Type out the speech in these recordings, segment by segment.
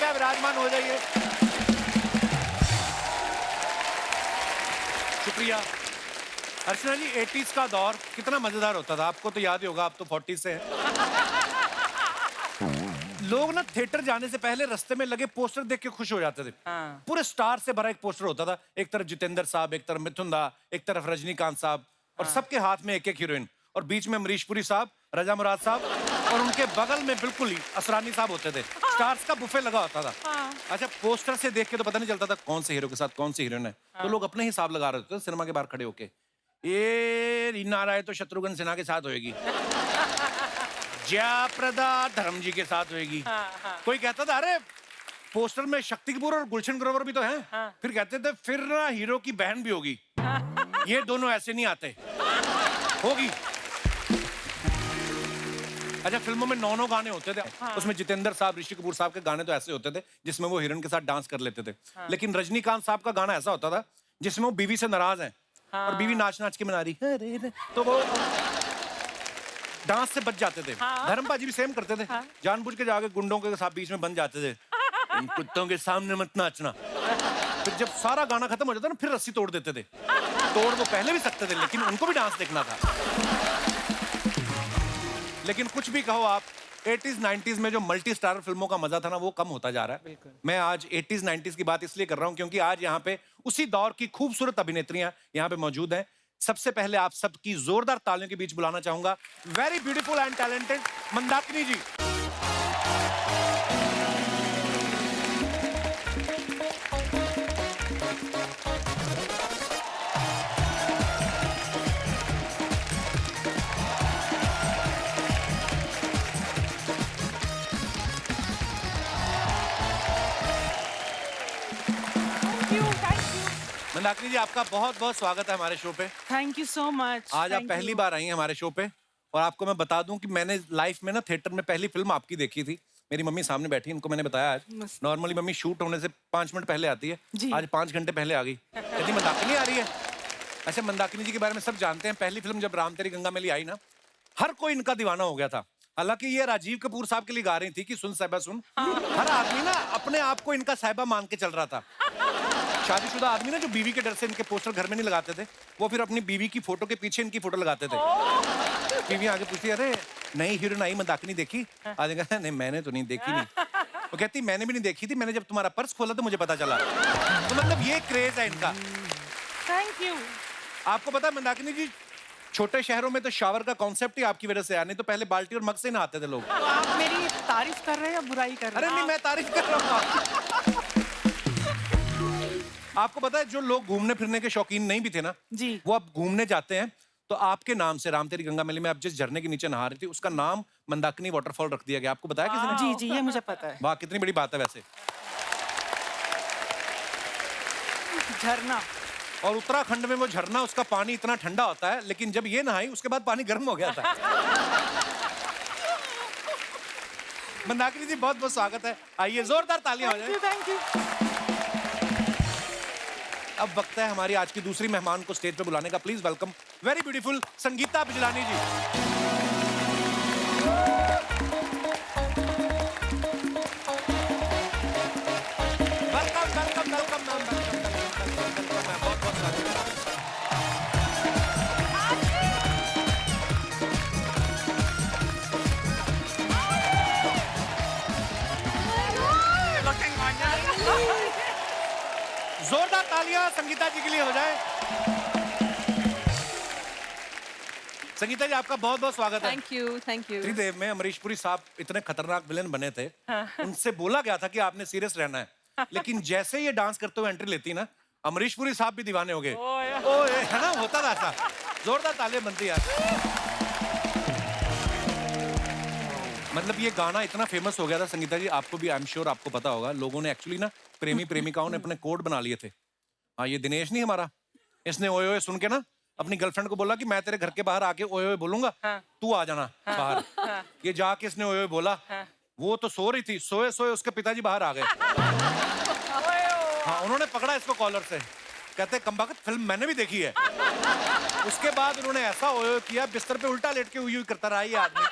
कृपया विराजमान हो जाइए। शुक्रिया। अर्चना जी, 80s का दौर कितना मजेदार होता था, आपको तो याद ही होगा, आप तो 40 से हैं। लोग ना थिएटर जाने से पहले रास्ते में लगे पोस्टर देख के खुश हो जाते थे। हाँ। पूरे स्टार से भरा एक पोस्टर होता था, एक तरफ जितेंद्र साहब, एक तरफ मिथुन दा, एक तरफ रजनीकांत साहब, और सबके हाथ में एक एक हीरोइन, और बीच में अमरीश पुरी साहब, रजा मुराद साहब, और उनके बगल में बिल्कुल ही असरानी साहब होते थे। स्टार्स का बुफे लगा होता था। अच्छा, पोस्टर से देख के तो पता नहीं चलता था कौन से हीरो के साथ कौन सी हीरोइन है, तो लोग अपने हिसाब लगा रहे थे सिनेमा के बाहर खड़े होके, ये रीना राय तो शत्रुघ्न सिन्हा के साथ होएगी, जयाप्रदा धर्म जी के साथ होएगी। कोई कहता था अरे पोस्टर में शक्ति कपूर और गुलशन ग्रोवर भी तो हैं। फिर कहते थे फिर ना हीरो की बहन भी होगी, ये दोनों ऐसे नहीं आते, होगी। अच्छा, फिल्मों में 9 गाने होते थे। उसमें जितेंद्र साहब, ऋषि कपूर साहब के गाने तो ऐसे होते थे जिसमें वो हीरोइन के साथ डांस कर लेते थे। लेकिन रजनीकांत साहब का गाना ऐसा होता था जिसमें वो बीवी से नाराज हैं और बीवी नाच नाच के मना रही है, तो वो डांस से बच जाते थे। धर्म बाजी भी सेम करते थे, जानबूझ के जाके गुंडों के साथ बीच में बन जाते थे, इन कुत्तों के सामने मत नाचना। फिर जब सारा गाना खत्म हो जाता ना, फिर रस्सी तोड़ देते थे। तोड़ वो पहले भी सकते थे, लेकिन उनको भी डांस देखना था। लेकिन कुछ भी कहो आप, 80s 90s में जो मल्टी स्टारर फिल्मों का मजा था ना, वो कम होता जा रहा है। मैं आज 80s 90s की बात इसलिए कर रहा हूं क्योंकि आज यहाँ पे उसी दौर की खूबसूरत अभिनेत्रियां यहाँ पे मौजूद हैं। सबसे पहले आप सबकी जोरदार तालियों के बीच बुलाना चाहूंगा very beautiful and talented Mandakini ji. Mandakini ji, आपका बहुत बहुत स्वागत है हमारे शो पे। Thank you so much. आज आप पहली बार आई हैं हमारे शो पे, और आपको मैं बता दूं कि मैंने लाइफ में ना थिएटर में पहली फिल्म आपकी देखी थी। मेरी मम्मी सामने बैठी, इनको मैंने बताया आज। नॉर्मली मम्मी शूट होने से 5 मिनट पहले आती है, आज 5 घंटे पहले आ गई। कहती मंदाकिनी आ रही है। अच्छा, मंदाकिनी जी के बारे में सब जानते हैं। पहली फिल्म जब राम तेरी गंगा मैली आई ना, हर कोई इनका दीवाना हो गया था। हालांकि ये राजीव कपूर साहब के लिए गा रही थी कि सुन साहिबा सुन। हर आदमी ना अपने आप को इनका साहिबा मान के चल रहा था। शादीशुदा आदमी ना जो बीवी के डर से इनके पोस्टर घर में नहीं लगाते थे, वो फिर अपनी बीवी की फोटो के पीछे इनकी फोटो लगाते थे। बीवी आगे पूछती, अरे नई हीरोइन आई मंदाकिनी देखी? आदमी कहता नहीं मैंने तो नहीं देखी। नहीं, वो कहती मैंने भी नहीं देखी थी, मैंने जब तुम्हारा पर्स खोला तो मुझे पता चला। तो मतलब ये क्रेज है इनका। Thank you. आपको पता है मंदाकिनी जी, छोटे शहरों में तो शावर का कॉन्सेप्ट ही आपकी वजह से आया, नहीं तो पहले बाल्टी और मग से नहाते थे लोग। तो आप मेरी तारीफ कर रहे हैं या बुराई कर रहे हैं? अरे नहीं, मैं तारीफ कर रहा हूँ। आपको पता है जो लोग घूमने फिरने के शौकीन नहीं भी थे ना जी, वो अब घूमने जाते हैं, तो आपके नाम से राम तेरी गंगा मैली में आप जिस झरने के नीचे नहा रही थी उसका नाम मंदाकिनी वाटरफॉल रख दिया गया। आपको बताया किसी ने? जी जी, ये मुझे पता है। वाह, कितनी बड़ी बात है वैसे। झरना। और उत्तराखंड में वो झरना, उसका पानी इतना ठंडा होता है, लेकिन जब ये नहाई उसके बाद पानी गर्म हो गया था। मंदाकिनी जी, बहुत बहुत स्वागत है। आइए, जोरदार तालियां हो जाए। Thank you. अब वक्त है हमारी आज की दूसरी मेहमान को स्टेज पे बुलाने का। Please welcome very beautiful Sangeeta Bijlani ji. Welcome welcome welcome ma'am, welcome ma'am, बहुत बहुत स्वागत है। जोरदार तालियां संगीता जी के लिए हो जाए। संगीता जी, आपका बहुत बहुत स्वागत है। Thank you, thank you. Tridev में अमरीश पुरी साहब इतने खतरनाक विलेन बने थे, उनसे बोला गया था कि आपने सीरियस रहना है, लेकिन जैसे ये डांस करते हुए एंट्री लेती ना, अमरीश पुरी साहब भी दीवाने हो गए। ओए, है ना, होता था ऐसा। जोरदार तालियां बनती यार। मतलब ये गाना इतना फेमस हो गया था संगीता जी, आपको भी आई एम श्योर आपको पता होगा, लोगों ने एक्चुअली ना प्रेमी प्रेमिकाओं ने अपने कोड बना लिए थे। हाँ, ये दिनेश नहीं हमारा, इसने ओए ओए सुन के ना अपनी गर्लफ्रेंड को बोला कि मैं तेरे घर के बाहर आके ओए ओए बोलूंगा, तू आ जाना बाहर। ये जाके इसने ओए ओए बोला, वो तो सो रही थी, सोए सोए उसके पिताजी बाहर आ गए। हाँ, उन्होंने पकड़ा इसको कॉलर से, कहते कमबख्त फिल्म मैंने भी देखी है। उसके बाद उन्होंने ऐसा ओए ओए किया, बिस्तर पे उल्टा लेट के हुई करता रहा ये आदमी।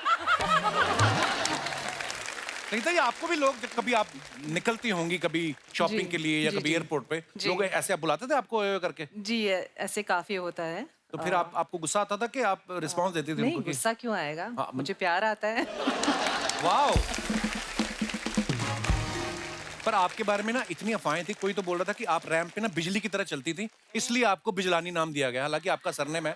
संगीता जी, आपको भी लोग जब कभी आप निकलती होंगी कभी शॉपिंग के लिए या जी, कभी जी। एयरपोर्ट पे, जी। लोग ऐसे आप बुलाते थे आपको करके? जी, ऐसे काफ़ी होता है। तो फिर आपको गुस्सा आता था कि आप रिस्पॉन्स देती थी नहीं, उनको कि गुस्सा क्यों आएगा? हाँ, मुझे प्यार आता है। वाओ! पर आपके बारे में ना इतनी अफवाहें थी, कोई तो बोल रहा था कि आप रैंप पे ना बिजली की तरह चलती थी, इसलिए आपको बिजलानी नाम दिया गया। हालांकि आपका सरनेम है,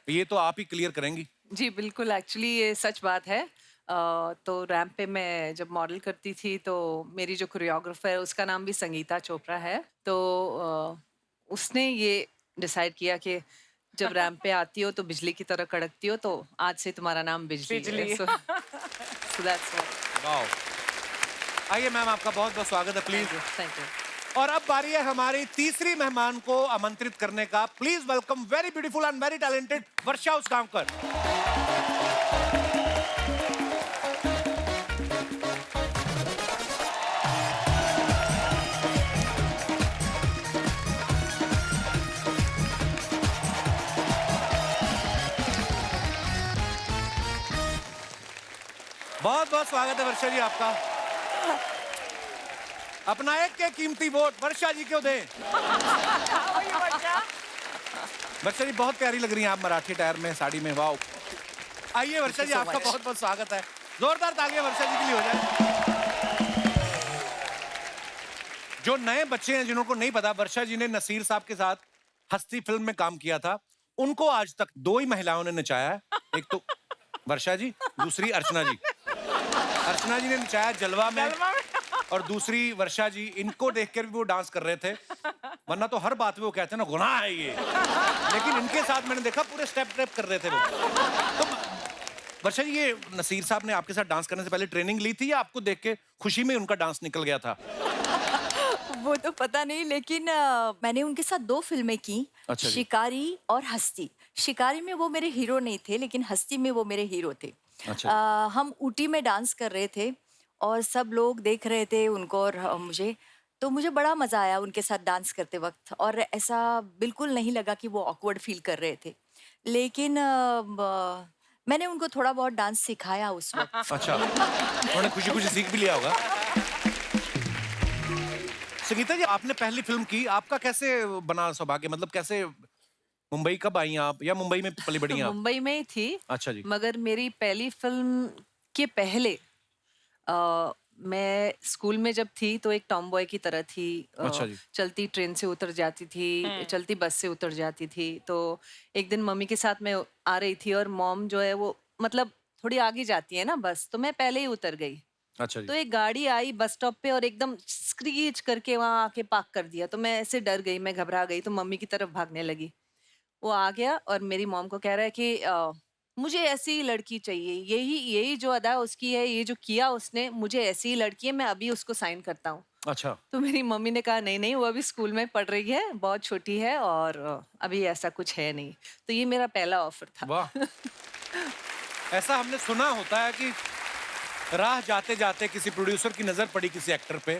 ये तो आप ही क्लियर करेंगी। जी, बिल्कुल एक्चुअली ये सच बात है। तो रैंप पे मैं जब मॉडल करती थी तो मेरी जो कोरियोग्राफर है उसका नाम भी संगीता चोपड़ा है। तो उसने ये डिसाइड किया कि जब रैंप पे आती हो तो बिजली की तरह कड़कती हो, तो आज से तुम्हारा नाम बिजली है। बिजली। So that's what. वाओ! आइए मैम, आपका बहुत बहुत स्वागत है, प्लीज। Thank you. और अब बारी है हमारी तीसरी मेहमान को आमंत्रित करने का। Please welcome very beautiful and very talented Varsha Usgaonkar. बहुत बहुत स्वागत है वर्षा जी आपका। अपना एक कीमती वोट वर्षा जी को दें। वर्षा जी बहुत प्यारी लग रही हैं आप मराठी टायर में, साड़ी में, वाओ। आइए वर्षा जी, so आपका much. बहुत बहुत स्वागत है। जोरदार तालियां वर्षा जी के लिए हो जाए। जो नए बच्चे हैं जिन्हों को नहीं पता, वर्षा जी ने नसीर साहब के साथ हस्ती फिल्म में काम किया था। उनको आज तक दो ही महिलाओं ने नचाया है, एक तो वर्षा जी, दूसरी अर्चना जी। अर्चना जी ने नचाया जलवा में, और दूसरी वर्षा जी। इनको देखकर भी वो डांस कर रहे थे, वरना तो हर बात में वो कहते हैं ना गुनाह है ये, लेकिन इनके साथ मैंने देखा पूरे स्टेप कर रहे थे वो। तो वर्षा जी, ये नसीर साहब ने आपके साथ डांस करने से पहले ट्रेनिंग ली थी या आपको देख के खुशी में उनका डांस निकल गया था? वो तो पता नहीं, लेकिन मैंने उनके साथ 2 फिल्में की। अच्छा जी। शिकारी और हस्ती। शिकारी में वो मेरे हीरो नहीं थे, लेकिन हस्ती में वो मेरे हीरो थे। अच्छा। हम ऊटी में डांस कर रहे थे और सब लोग देख रहे थे उनको और मुझे। तो मुझे बड़ा मजा आया उनके साथ डांस करते वक्त, और ऐसा बिल्कुल नहीं लगा कि वो ऑकवर्ड फील कर रहे थे। लेकिन मैंने उनको थोड़ा बहुत डांस सिखाया उस वक्त। अच्छा, उन्होंने खुशी खुशी सीख भी लिया होगा। संगीता जी, आपने पहली फिल्म की, आपका कैसे बना सौभाग्य? मतलब कैसे, मुंबई कब आई आप, या मुंबई में पली बड़ी हैं आप? मुंबई में ही थी। अच्छा जी। मगर मेरी पहली फिल्म के पहले मैं स्कूल में जब थी तो एक टॉम बॉय की तरह थी। अच्छा जी। चलती ट्रेन से उतर जाती थी, चलती बस से उतर जाती थी। तो एक दिन मम्मी के साथ मैं आ रही थी और मॉम जो है वो मतलब थोड़ी आगे जाती है ना बस, तो मैं पहले ही उतर गई। अच्छा जी। तो एक गाड़ी आई बस स्टॉप पे और एकदम स्क्रीच करके वहां आके पार्क कर दिया। तो मैं ऐसे डर गई, मैं घबरा गई, तो मम्मी की तरफ भागने लगी। वो आ गया और मेरी मॉम को कह रहा है कि मुझे ऐसी ही लड़की चाहिए, यही यही जो अदा उसकी है, ये जो किया उसने, मुझे ऐसी ही लड़की है, मैं अभी उसको साइन करता हूँ। अच्छा। तो मेरी मम्मी ने कहा नहीं नहीं, वो अभी स्कूल में पढ़ रही है, बहुत छोटी है और अभी ऐसा कुछ है नहीं। तो ये मेरा पहला ऑफर था। वाह। ऐसा हमने सुना होता है कि राह जाते जाते किसी प्रोड्यूसर की नजर पड़ी किसी एक्टर पे,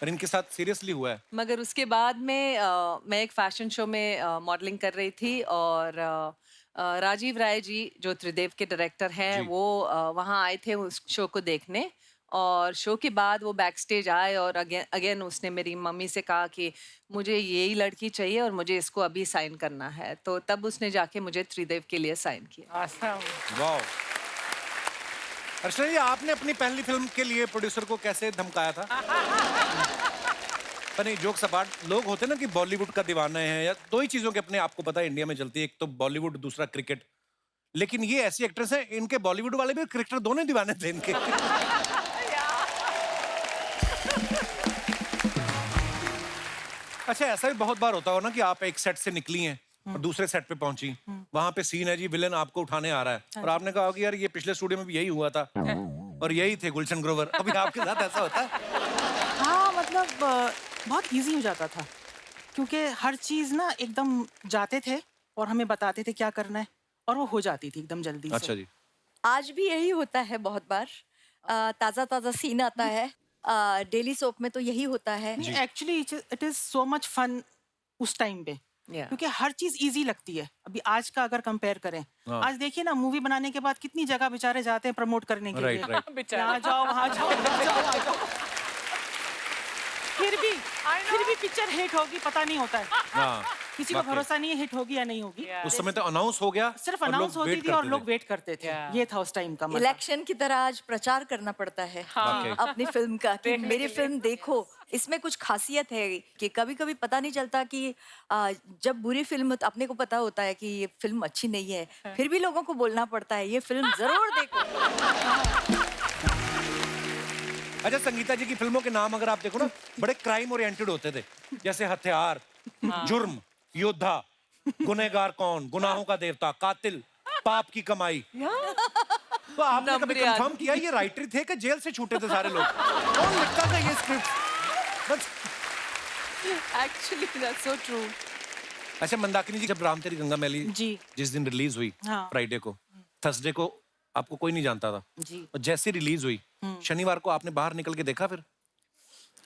और इनके साथ सीरियसली हुआ है। मगर उसके बाद में मैं एक फैशन शो में मॉडलिंग कर रही थी और राजीव राय जी जो त्रिदेव के डायरेक्टर हैं जी। वो वहाँ आए थे उस शो को देखने। और शो के बाद वो बैक स्टेज आए और अगेन उसने मेरी मम्मी से कहा कि मुझे यही लड़की चाहिए और मुझे इसको अभी साइन करना है। तो तब उसने जाके मुझे त्रिदेव के लिए साइन किया। Awesome. वाह। अर्चना जी, आपने अपनी पहली फिल्म के लिए प्रोड्यूसर को कैसे धमकाया था? पर नहीं, जोक सपाट, लोग होते ना कि बॉलीवुड का दीवाना है, या दो ही चीजों के अपने आपको पता है इंडिया में चलती है, एक तो बॉलीवुड, दूसरा क्रिकेट। लेकिन ये ऐसी एक्ट्रेस है, इनके बॉलीवुड वाले भी क्रिकेटर दोनों दीवाने थे इनके। अच्छा, ऐसा भी बहुत बार होता हो ना कि आप एक सेट से निकली हैं और दूसरे सेट पे पहुंची, वहां पे सीन है जी, विलेन आपको उठाने आ रहा है और आपने कहा कि यार ये पिछले स्टूडियो में भी यही हुआ था और यही थे गुलशन ग्रोवर। अभी आपके साथ ऐसा होता है? हाँ मतलब बहुत इजी हो जाता था, क्योंकि हर चीज ना एकदम जाते थे और हमें बताते थे क्या करना है और वो हो जाती थी एकदम जल्दी से। अच्छा जी। आज भी यही होता है बहुत बार। ताज़ा ताज़ा सीन आता है। डेली सोप में तो यही होता है। Actually it is so much fun उस टाइम पे, Yeah. क्योंकि हर चीज इजी लगती है। अभी आज का अगर कंपेयर करें, हाँ। आज देखिए ना, मूवी बनाने के बाद कितनी जगह बेचारे जाते हैं प्रमोट करने के राइट लिए, राइट। यहाँ जाओ वहाँ जाओ यहाँ जाओ वहाँ जाओ। फिर भी पिक्चर हिट होगी पता नहीं होता है, हाँ किसी को वाकई। भरोसा नहीं है हिट होगी या नहीं होगी। उस समय तो अनाउंस हो गया, सिर्फ और लोग अनाउंस होती wait थी और करते लोग थे। वेट करते थे, ये था उस टाइम का मजा। इलेक्शन की तरह आज प्रचार करना पड़ता है वाकई। अपनी फिल्म का कि मेरी फिल्म देखो। इसमें कुछ खासियत है कि कभी कभी पता नहीं चलता कि जब बुरी फिल्म तो अपने को पता होता है कि ये फिल्म अच्छी नहीं है, फिर भी लोगों को बोलना पड़ता है ये फिल्म जरूर देखो। अच्छा, संगीता जी की फिल्मों के नाम अगर आप देखो ना, बड़े क्राइम ओरिएंटेड होते थे, जैसे हथियार, जुर्म, योद्धा, गुनहगार कौन, गुनाहों का देवता, कातिल, पाप की कमाई। तो आपने कभी नंबरियाद। कंफर्म किया ये राइटर थे कि जेल से छूटे थे सारे लोग? कौन लिखता था ये स्क्रिप्ट? बस। Actually, that's so true. अच्छा मंदाकिनी जी, जब राम तेरी गंगा मैली जी जिस दिन रिलीज हुई, हाँ। फ्राइडे को, थर्सडे को आपको कोई नहीं जानता था, जी। और जैसे रिलीज हुई शनिवार को आपने बाहर निकल के देखा फिर?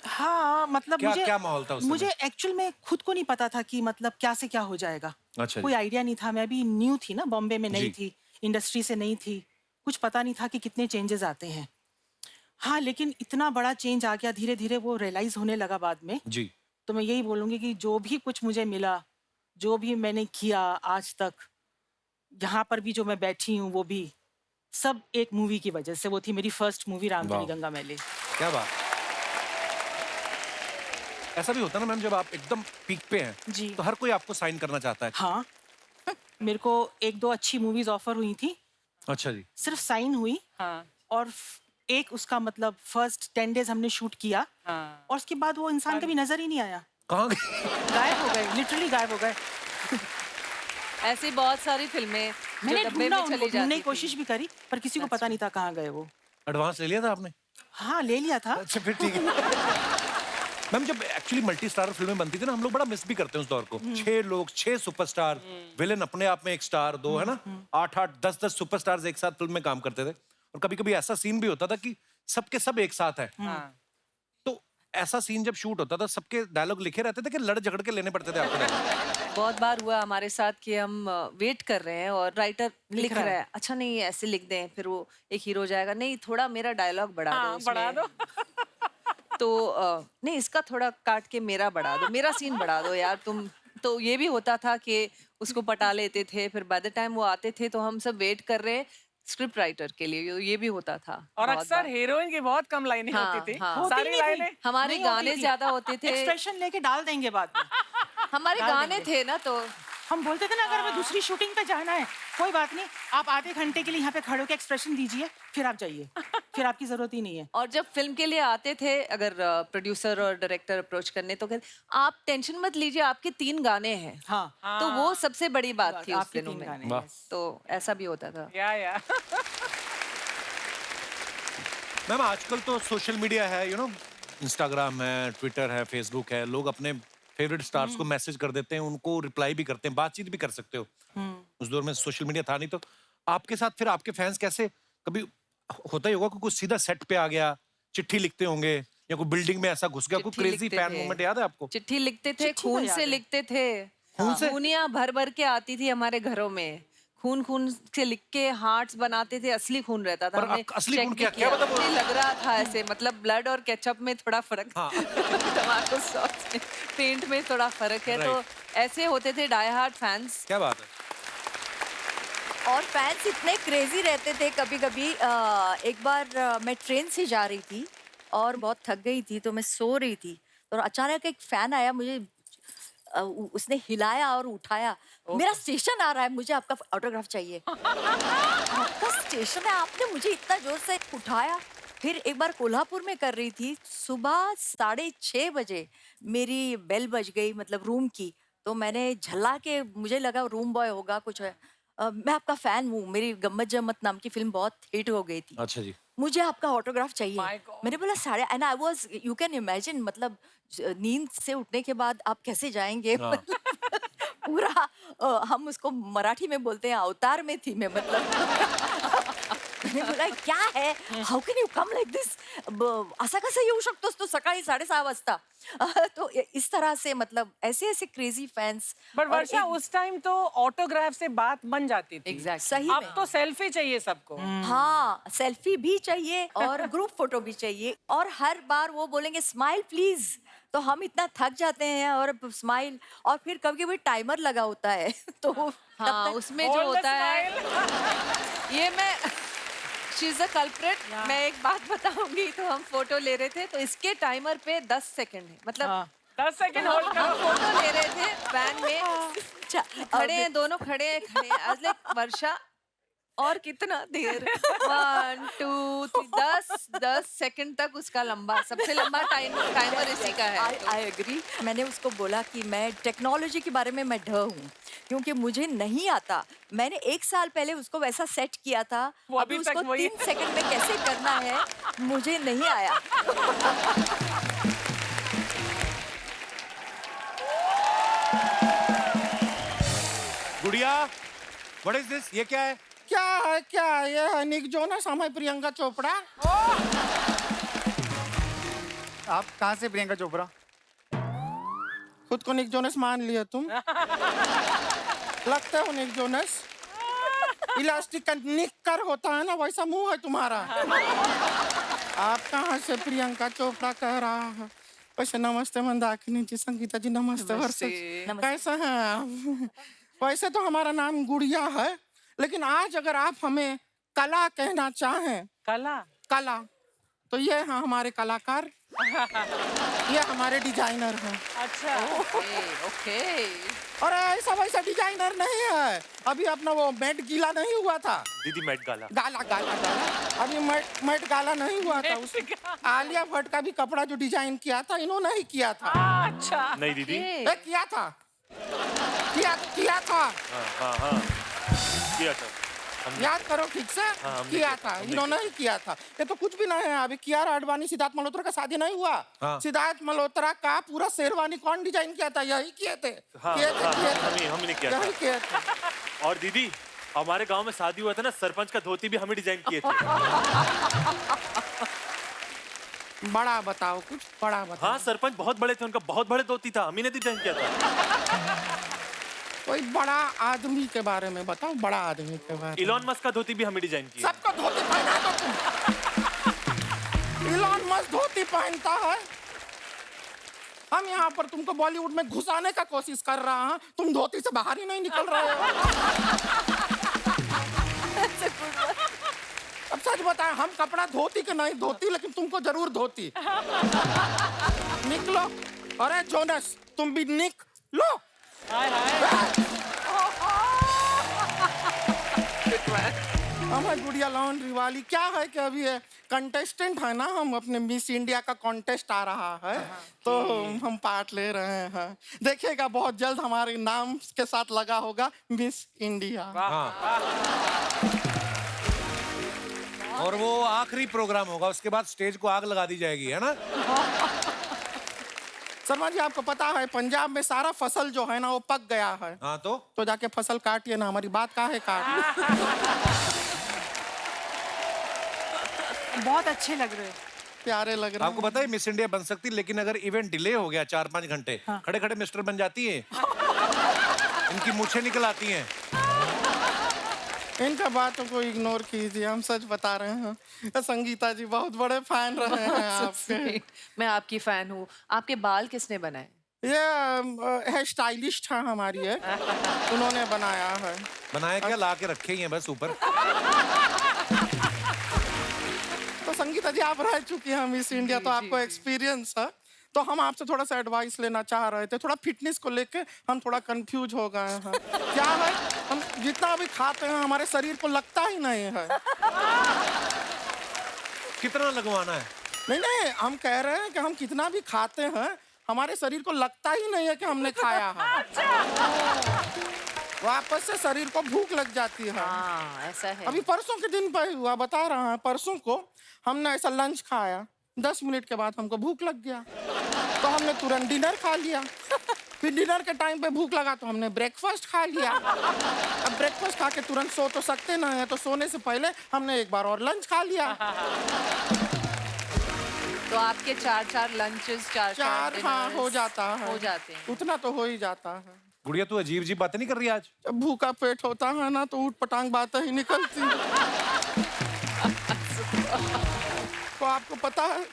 हाँ, मतलब क्या क्या माहौल था उस समय? मुझे एक्चुअल में खुद को नहीं पता था कि मतलब क्या से क्या हो जाएगा। अच्छा कोई जी। आइडिया नहीं था, मैं भी न्यू थी ना, बॉम्बे में नई जी। थी, इंडस्ट्री से नहीं थी, कुछ पता नहीं था कि कितने चेंजेस आते हैं। हाँ, लेकिन इतना बड़ा चेंज आ गया, धीरे धीरे वो रियलाइज होने लगा बाद में। जी तो मैं यही बोलूँगी कि जो भी कुछ मुझे मिला, जो भी मैंने किया आज तक, यहाँ पर भी जो मैं बैठी हूँ, वो भी सब एक मूवी की वजह से। वो थी मेरी फर्स्ट मूवी राम तेरी वाह। गंगा मैली। क्या बात। ऐसा भी होता है ना मैम, जब आप एकदम पीक पे हैं जी। तो हर कोई आपको साइन करना चाहता है। हाँ, मेरे को एक दो अच्छी मूवीज ऑफर हुई थी, अच्छा जी। सिर्फ साइन हुई, और एक उसका मतलब फर्स्ट 10 डेज हमने शूट किया, और उसके बाद वो इंसान कभी नजर ही नहीं आया, कहाँ गए? गायब हो गए, लिटरली गायब हो गए। ऐसी बहुत सारी फिल्में जो मैंने डब्बे ढूंढा में उनको, चली ढूंढने जाती की कोशिश भी करी, पर किसी को पता नहीं था कहाँ गए वो। एडवांस ले लिया था आपने? हाँ, ले लिया था। अच्छा फिर ठीक है। मैम जब एक्चुअली मल्टी स्टार फिल्में बनती थी ना, हम लोग बड़ा मिस भी करते हैं उस दौर को। 6 लोग, 6 सुपरस्टार, विलेन अपने आप में एक स्टार, दो है ना, 8-8, 10-10 सुपरस्टार्स एक साथ फिल्म में काम करते थे। और कभी कभी ऐसा सीन भी होता था कि सबके सब एक साथ है। तो ऐसा सीन जब शूट होता था, सबके डायलॉग लिखे रहते थे कि लड़ झगड़ के लेने पड़ते थे आपको dialogue? बहुत बार हुआ हमारे साथ कि हम वेट कर रहे हैं और राइटर लिख रहा रहा है, अच्छा नहीं ऐसे लिख दें, फिर वो एक हीरो जाएगा, नहीं थोड़ा मेरा डायलॉग बढ़ा दो उसमें। तो नहीं इसका थोड़ा काट के मेरा बढ़ा दो, मेरा सीन बढ़ा दो यार तुम। तो ये भी होता था कि उसको पटा लेते थे, फिर बाय द टाइम वो आते थे तो हम सब वेट कर रहे हैं स्क्रिप्ट राइटर के लिए, ये भी होता था। और बहुत अक्सर बार। हीरोइन की बहुत कम लाइनें हाँ, होती थी, हाँ। सारी लाइनें हमारे नहीं होती गाने थी। ज्यादा होते थे, एक्सप्रेशन लेके डाल देंगे बाद में। हमारे डाल गाने देंगे। थे ना, तो हम बोलते थे ना, अगर हमें दूसरी शूटिंग पे जाना है, कोई बात नहीं, आप आधे घंटे के लिए यहाँ पे खड़े होकर एक्सप्रेशन दीजिए, फिर आप जाइए, फिर आपकी जरूरत ही नहीं है। और जब फिल्म के लिए आते थे, अगर प्रोड्यूसर और डायरेक्टर अप्रोच करने, तो कहते आप टेंशन मत लीजिए, आपके 3 गाने हैं। हाँ, तो वो सबसे बड़ी बात थी उस आपके दिनों 3 में। गाने वाह। हैं। तो ऐसा भी होता था। या मैम आजकल तो सोशल मीडिया है, इंस्टाग्राम है, ट्विटर है, फेसबुक है, लोग अपने फेवरेट स्टार्स को मैसेज कर देते हैं, उनको रिप्लाई भी करते हैं, बातचीत भी कर सकते हो। उस दौर में सोशल मीडिया था नहीं, तो आपके साथ फिर आपके फैंस कैसे, कभी होता ही होगा कि कुछ सीधा सेट पे आ गया, चिट्ठी लिखते होंगे, या कोई बिल्डिंग में ऐसा घुस गया, कोई चिट्ठी क्रेजी लिखते फैन थे। मोमेंट याद है आपको? चिट्ठी लिखते थे, चिट्ठी तो खून याद से है। लिखते थे, खून से? खूनियां भर भर के आती थी हमारे घरों में, खून खून से लिख के हार्ट्स बनाते थे, असली खून रहता था। पर हमने असली check खून भी क्या- क्या किया। मतलब वो- नहीं लग रहा था ऐसे, मतलब ब्लड और केचप में थोड़ा फर्क, हाँ। टमाटो सॉस में, पेंट में थोड़ा फर्क है। तो ऐसे होते थे डाई हार्ड फैंस। क्या बात है। और फैंस इतने क्रेजी रहते थे। कभी कभी एक बार मैं ट्रेन से जा रही थी और बहुत थक गई थी, तो मैं सो रही थी, और अचानक एक फैन आया, मुझे उसने हिलाया और उठाया, मेरा स्टेशन आ रहा है, मुझे आपका ऑटोग्राफ चाहिए। आपका स्टेशन है, आपने मुझे इतना जोर से उठाया। फिर एक बार कोल्हापुर में कर रही थी, सुबह 6:30 बजे मेरी बेल बज गई, मतलब रूम की। तो मैंने झल्ला के, मुझे लगा रूम बॉय होगा कुछ है, मैं आपका फैन हूँ, मेरी गम्मत जम्मत नाम की फिल्म बहुत हिट हो गई थी, अच्छा जी। मुझे आपका ऑटोग्राफ चाहिए। My God. मैंने बोला साढ़े, and I was, you can imagine, मतलब नींद से उठने के बाद आप कैसे जाएंगे। हाँ। मतलब पूरा हम उसको मराठी में बोलते हैं, अवतार में थी मैं, मतलब मैंने बोला क्या है, how can you come like this, असा कसा येऊ शकतोस तू सकाळी 6:30 वाजता. तो इस तरह से मतलब ऐसे ऐसे क्रेजी फैंस. बट वर्षा उस टाइम तो ऑटोग्राफ से बात बन जाती थी. एग्जैक्ट सही अब में. तो सेल्फी चाहिए सबको. हाँ, सेल्फी भी चाहिए और ग्रुप फोटो भी चाहिए, और हर बार वो बोलेंगे स्माइल प्लीज, तो हम इतना थक जाते हैं और स्माइल, और फिर कभी कभी टाइमर लगा होता है तो हाँ, उसमें जो Hold the होता है smile. ये मैं शी इज अ कल्प्रिट. मैं एक बात बताऊंगी. तो हम फोटो ले रहे थे तो इसके टाइमर पे 10 सेकंड है, मतलब हाँ, 10 सेकंड होल्ड हम करो. फोटो ले रहे थे वैन में. अच्छा, खड़े हैं दोनों, खड़े हैं. I was like, वर्षा और कितना देर, 1 2 3 10 सेकंड तक उसका लंबा, सबसे लंबा टाइमर इसी का है. I agree. मैंने उसको बोला कि मैं टेक्नोलॉजी के बारे में मैं ढ हूँ, क्योंकि मुझे नहीं आता. मैंने 1 साल पहले उसको वैसा सेट किया था, वो अभी अभी तक उसको वही 3 सेकंड में कैसे करना है मुझे नहीं आया. गुड़िया, व्हाट इज दिस? ये क्या है? क्या है ये है निक जोनस, हम है प्रियंका चोपड़ा. आप कहाँ से प्रियंका चोपड़ा? खुद को निक जोनस मान लिया तुम. लगते हो निक जोनस. इलास्टिक का निक कर होता है ना, वैसा मुंह है तुम्हारा. आप कहाँ से प्रियंका चोपड़ा कह रहा है? वैसे नमस्ते मंदाकिनी जी, संगीता जी नमस्ते. वर्षा कैसे हैं आप? वैसे तो हमारा नाम गुड़िया है, लेकिन आज अगर आप हमें कला कहना चाहें, कला, तो ये हैं हमारे कलाकार, ये हमारे डिजाइनर हैं. अच्छा. ओके. और ऐसा वैसा डिजाइनर नहीं है. अभी अपना वो मेट गीला नहीं हुआ था. दीदी मेट गाला. गाला गाला गाला अभी मेट गाला नहीं हुआ था. उस आलिया भट्ट का भी कपड़ा जो डिजाइन किया था इन्होंने ही किया था. अच्छा. नहीं दीदी. ए, किया था. किया था. हाँ किया था. याद करो ठीक से. हमने किया किया, था, हमने इन्होंने ही किया था. ये तो कुछ भी नहीं है. अभी कियारा आडवाणी सिद्धार्थ मल्होत्रा का शादी नहीं हुआ. हाँ. सिद्धार्थ मल्होत्रा का पूरा शेरवानी कौन डिजाइन किया था? यही किए थे. हमने किया यही था. किए थे. और दीदी हमारे गांव में शादी हुआ था ना, सरपंच का धोती भी हमें डिजाइन किए थे. बड़ा बताओ, कुछ बड़ा बताओ. हाँ, सरपंच बहुत बड़े थे, उनका बहुत बड़े धोती था, हमी ने डिजाइन किया था. कोई बड़ा आदमी के बारे में बताओ. बड़ा आदमी के बारे में. इलॉन मस्क का धोती भी हमें डिजाइन किया. सबको धोती पहना दो तुम. इलॉन मस्क धोती पहनता है. हम यहाँ पर तुमको बॉलीवुड में घुसाने का कोशिश कर रहा हैं, तुम धोती से बाहर ही नहीं निकल रहे हो. अब सच बताएं, हम कपड़ा धोती के नहीं धोती, लेकिन तुमको जरूर धोती. निकलो. अरे जोनस, तुम भी निक लो. हमारी गुड़िया लॉन्ड्री वाली. क्या है कि अभी कंटेस्टेंट है ना, हम अपने मिस इंडिया का कॉन्टेस्ट आ रहा है, तो हम पार्ट ले रहे हैं. देखिएगा बहुत जल्द हमारे नाम के साथ लगा होगा मिस इंडिया. और वो आखिरी प्रोग्राम होगा, उसके बाद स्टेज को आग लगा दी जाएगी, है ना? शर्मा जी, आपको पता है पंजाब में सारा फसल जो है ना वो पक गया है. हाँ तो जाके फसल काटिए ना. हमारी बात काहे काट. बहुत अच्छे लग रहे हैं. प्यारे लग रहे आपको पता है मिस इंडिया बन सकती, लेकिन अगर इवेंट डिले हो गया 4-5 घंटे, खड़े खड़े मिस्टर बन जाती है. इनकी मूछें निकल आती हैं. इनका बातों को इग्नोर कीजिए. हम सच बता रहे हैं. संगीता जी बहुत बड़े फैन रहे हैं आपके. मैं आपकी फैन हूँ. आपके बाल किसने बनाए? ये है स्टाइलिस्ट है हमारी है, उन्होंने बनाया है. बनाया क्या, ला के रखे ही हैं बस ऊपर. तो संगीता जी आप रह चुकी हैं मिस इंडिया, तो आपको एक्सपीरियंस है. तो हम आपसे थोड़ा सा एडवाइस लेना चाह रहे थे. थोड़ा फिटनेस को लेके हम थोड़ा कंफ्यूज हो गए हैं. क्या है, हम जितना भी खाते हैं हमारे शरीर को लगता ही नहीं है. कितना लगवाना है? नहीं, हम कह रहे हैं कि हम कितना भी खाते हैं हमारे शरीर को लगता ही नहीं है कि हमने खाया है. वापस से शरीर को भूख लग जाती है. हाँ, ऐसा है. अभी परसों के दिन पे हुआ, बता रहा है. परसों को हमने ऐसा लंच खाया, 10 मिनट के बाद हमको भूख लग गया, तो हमने तुरंत डिनर खा लिया. फिर डिनर के टाइम पे भूख लगा तो हमने ब्रेकफास्ट खा लिया। अब ब्रेकफास्ट खा के तुरंत सो तो सकते ना है, तो सोने से पहले हमने एक बार और लंच खा लिया। तो आपके 4-4 लंचेस, 4-4 चार हाँ हो जाता है, हो जाते हैं। उतना तो हो ही जाता है। गुड़िया तू अजीब अजीब बातें नहीं कर रही आज? जब भूखा पेट होता है ना तो ऊट पटांग बातें ही निकलती हैं। तो आपको पता है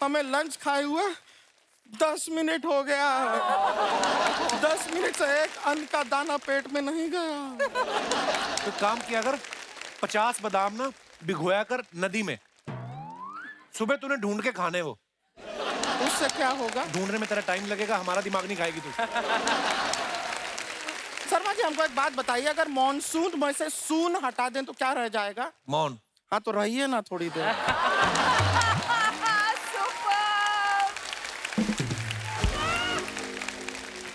हमें लंच खाए हुए 10 मिनट हो गया है। 10 मिनट से एक अन्न का दाना पेट में नहीं गया। तो काम किया कर, 50 बादाम ना भिगोया कर नदी में, सुबह तूने ढूंढ के खाने वो। उससे क्या होगा? ढूंढने में तेरा टाइम लगेगा, हमारा दिमाग नहीं खाएगी तू। शर्मा जी हमको एक बात बताइए, अगर मॉनसून में से सून हटा दें तो क्या रह जाएगा? मौन। हाँ तो रहिए ना थोड़ी देर।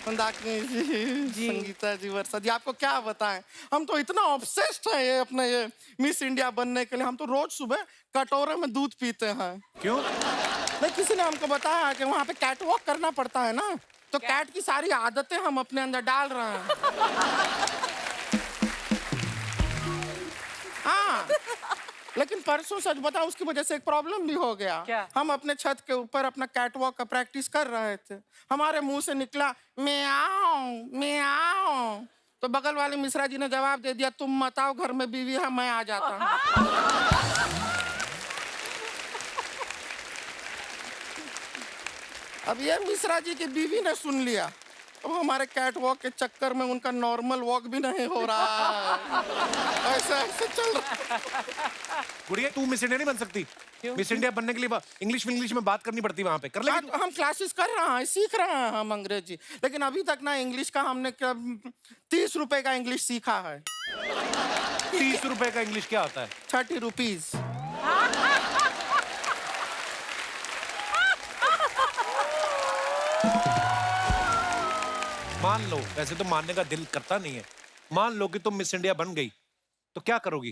मंदाकिनी जी, संगीता जी, वर्षा जी, आपको क्या बताएं, हम तो इतना ऑब्सेस्ड हैं ये अपने ये मिस इंडिया बनने के लिए। हम तो रोज सुबह कटोरे में दूध पीते हैं। क्यों? नहीं, किसी ने हमको बताया कि वहाँ पे कैट वॉक करना पड़ता है ना, तो कैट की सारी आदतें हम अपने अंदर डाल रहे हैं। हाँ, लेकिन परसों सच बताओ उसकी वजह से एक प्रॉब्लम भी हो गया। क्या? हम अपने छत के ऊपर अपना कैट वॉक का प्रैक्टिस कर रहे थे, हमारे मुंह से निकला म्याऊं म्याऊं, तो बगल वाले मिश्रा जी ने जवाब दे दिया तुम मत आओ, घर में बीवी है, मैं आ जाता हूँ। अब ये मिश्रा जी की बीवी ने सुन लिया, अब हमारे कैट वॉक के चक्कर में उनका नॉर्मल वॉक भी नहीं हो रहा है। ऐसे ऐसे चल रहा है। गुड़िया तू मिस इंडिया नहीं बन सकती। मिस इंडिया बनने के लिए इंग्लिश में बात करनी पड़ती वहां पे, कर हाँ, लेगी तो हम क्लासेस कर रहे हैं, सीख रहे हैं हम अंग्रेजी, लेकिन अभी तक ना इंग्लिश का हमने 30 रुपए का इंग्लिश सीखा है। 30 रुपए का इंग्लिश क्या होता है? 30 रुपीज। मान लो, वैसे तो मानने का दिल करता नहीं है, मान लो कि तुम मिस इंडिया बन गई तो क्या करोगी?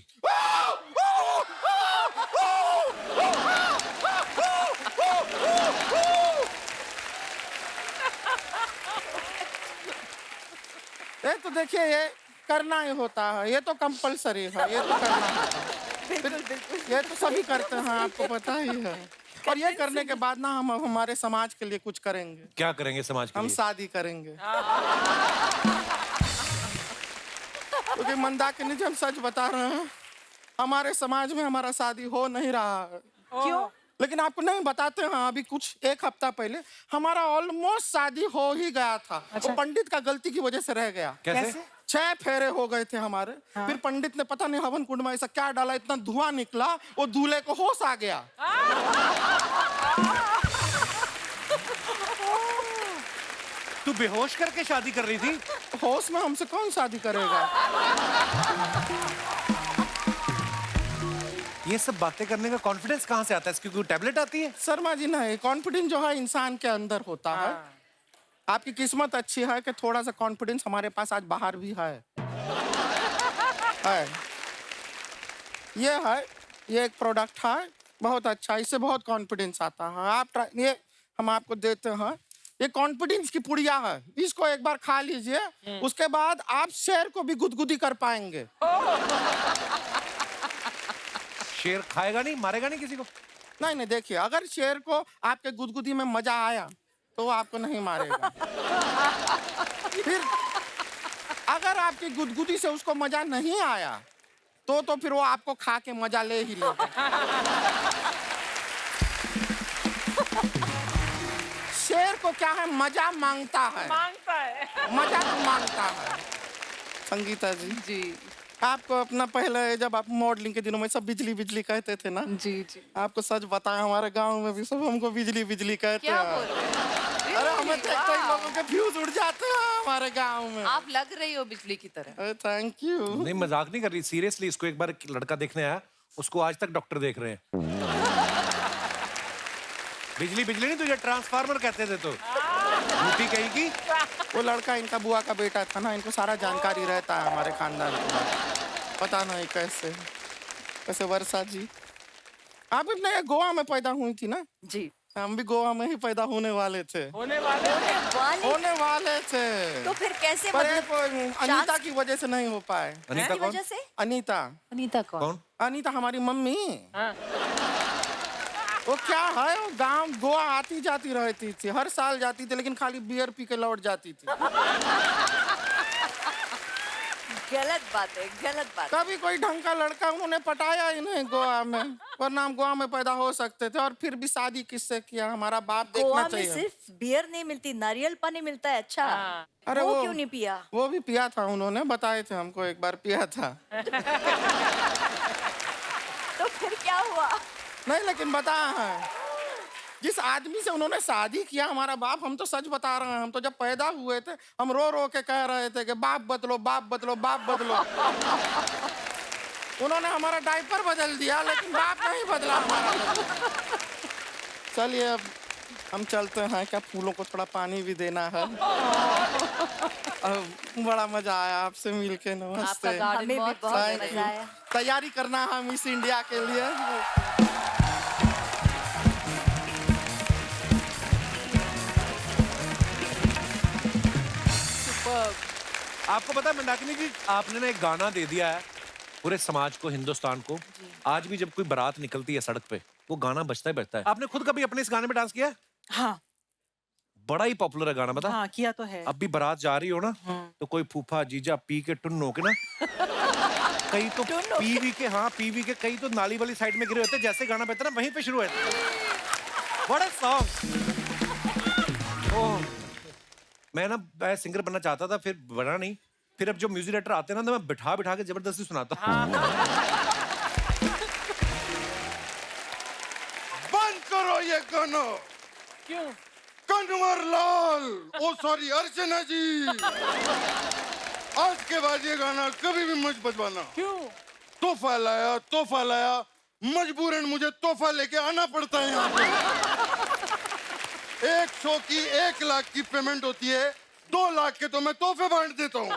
ये तो देखिए ये करना ही होता है, ये तो कंपलसरी है, ये तो करना होता है। ये तो सभी करते हैं, आपको पता ही है। और ये करने के बाद ना हम हमारे समाज के लिए कुछ करेंगे। क्या करेंगे समाज के हम लिए? शादी करेंगे। क्योंकि मंदाकिनी जी हम सच बता रहे हैं, हमारे समाज में हमारा शादी हो नहीं रहा है। क्यों? लेकिन आपको नहीं बताते हैं, अभी कुछ 1 हफ्ता पहले हमारा ऑलमोस्ट शादी हो ही गया था। अच्छा। वो पंडित का गलती की वजह से रह गया। कैसे? 6 फेरे हो गए थे हमारे। हाँ। फिर पंडित ने पता नहीं हवन कुंड में ऐसा क्या डाला, इतना धुआं निकला, वो दूल्हे को होश आ गया। तू बेहोश करके शादी कर रही थी? होश में हमसे कौन शादी करेगा? ये सब बातें करने का कॉन्फिडेंस कहाँ से आता है? इसकी कोई टैबलेट आती है? शर्मा जी नहीं, कॉन्फिडेंस जो है इंसान के अंदर होता है। आपकी किस्मत अच्छी है कि थोड़ा सा कॉन्फिडेंस हमारे पास आज बाहर भी है। ये एक प्रोडक्ट है, बहुत अच्छा, इससे बहुत कॉन्फिडेंस आता है। आप ये हम आपको देते हैं, ये कॉन्फिडेंस की पुड़िया है, इसको एक बार खा लीजिए, उसके बाद आप शेर को भी गुदगुदी कर पाएंगे। शेर खाएगा नहीं, मारेगा नहीं किसी को? नहीं नहीं, देखिए अगर शेर को आपके गुदगुदी में मजा आया तो वो आपको नहीं मारेगा। फिर अगर आपकी गुदगुदी से उसको मजा नहीं आया तो फिर वो आपको खा के मजा ले ही लेगा। शेर को क्या है, मजा मांगता है, मजा तो मांगता है। संगीता जी, जी आपको अपना पहले जब आप मॉडलिंग के दिनों में सब बिजली बिजली कहते थे ना, जी जी। आपको सच बताएं हमारे गांव में भी सब हमको बिजली बिजली कहते क्या हैं। बोल रहे हैं? अरे हमें देखते ही वाह। लोगों के फ्यूज उड़ जाते हैं हमारे गांव में। आप लग रही हो बिजली की तरह। Thank you. नहीं, मजाक नहीं कर रही, सीरियसली। इसको एक बार एक लड़का देखने आया, उसको आज तक डॉक्टर देख रहे हैं। बिजली बिजली नहीं, तुझे ट्रांसफार्मर कहते थे तो झूठी कहीं की। वो लड़का इनका बुआ का बेटा था ना, इनको सारा जानकारी रहता है हमारे खानदान के बारे में। पता नहीं कैसे। वर्षा जी, आप अपने गोवा में पैदा हुई थी ना? जी। हम भी गोवा में ही पैदा होने वाले थे। होने वाले होने वाले थे। तो फिर कैसे पर मतलब एक अनीता की वजह से नहीं हो पाए। अनीता की कौन? वजह से? अनीता, अनीता कौन? कौन? अनीता हमारी मम्मी। हाँ। वो क्या है, वो गांव गोवा आती जाती रहती थी, हर साल जाती थी, लेकिन खाली बियर पी के लौट जाती थी। गलत बात है, गलत बात है। कभी कोई ढंग का लड़का उन्होंने पटाया ही नहीं गोवा में, वरना हम गोवा में पैदा हो सकते थे। और फिर भी शादी किससे किया, हमारा बाप गोवा देखना में चाहिए। सिर्फ बियर नहीं मिलती, नारियल पानी मिलता है। अच्छा, अरे वो क्यों नहीं पिया? वो भी पिया था, उन्होंने बताए थे हमको, एक बार पिया था। तो फिर क्या हुआ? नहीं, लेकिन बताया है जिस आदमी से उन्होंने शादी किया, हमारा बाप, हम तो सच बता रहे हैं, हम तो जब पैदा हुए थे हम रो रो के कह रहे थे कि बाप बदलो, बाप बदलो, बाप बदलो। उन्होंने हमारा डायपर बदल दिया, लेकिन बाप नहीं बदला हमारा। चलिए अब हम चलते हैं, क्या फूलों को थोड़ा पानी भी देना है। बड़ा मजा आया आपसे मिलके, आपका नमस्ते। गार्डन हमें भी बहुत बहुत Thank मजा you. आया। तैयारी करना है मिस इंडिया के लिए। आपको पता है मंदाकिनी जी, आपने ना एक गाना दे दिया है पूरे समाज को, हिंदुस्तान को। आज भी जब कोई बारात निकलती है सड़क पे, वो गाना बजता ही बजता है। आपने खुद कभी अपने इस गाने में डांस किया है? हाँ बड़ा ही पॉपुलर है गाना, बता। हाँ किया तो है। अब भी बारात जा रही हो ना, तो कोई फूफा जीजा पी के टुन्न हो के ना, कई तो पीवी के, हाँ पीवी के, कई तो नाली वाली साइड में गिरे होते हैं। जैसे गाना बजता है ना, वहीं पे शुरू होता है। बड़ा सॉन्ग। ओह, मैं ना सिंगर बनना चाहता था, फिर बना नहीं। फिर अब जो म्यूजिक डायरेक्टर आते हैं ना, तो मैं बिठा बिठा के जबरदस्ती सुनाता हूँ। बंद करो ये गाना। क्यों? कन्वर लाल, ओ सॉरी अर्चना जी, आज के बाद ये गाना कभी भी मत बजवाना। क्यों? तोहफा लाया, मजबूरन मुझे तोहफा लेके आना पड़ता है यहाँ पे। 1 शो की 1 लाख की पेमेंट होती है, 2 लाख के तो मैं तोहफे बांट देता हूँ।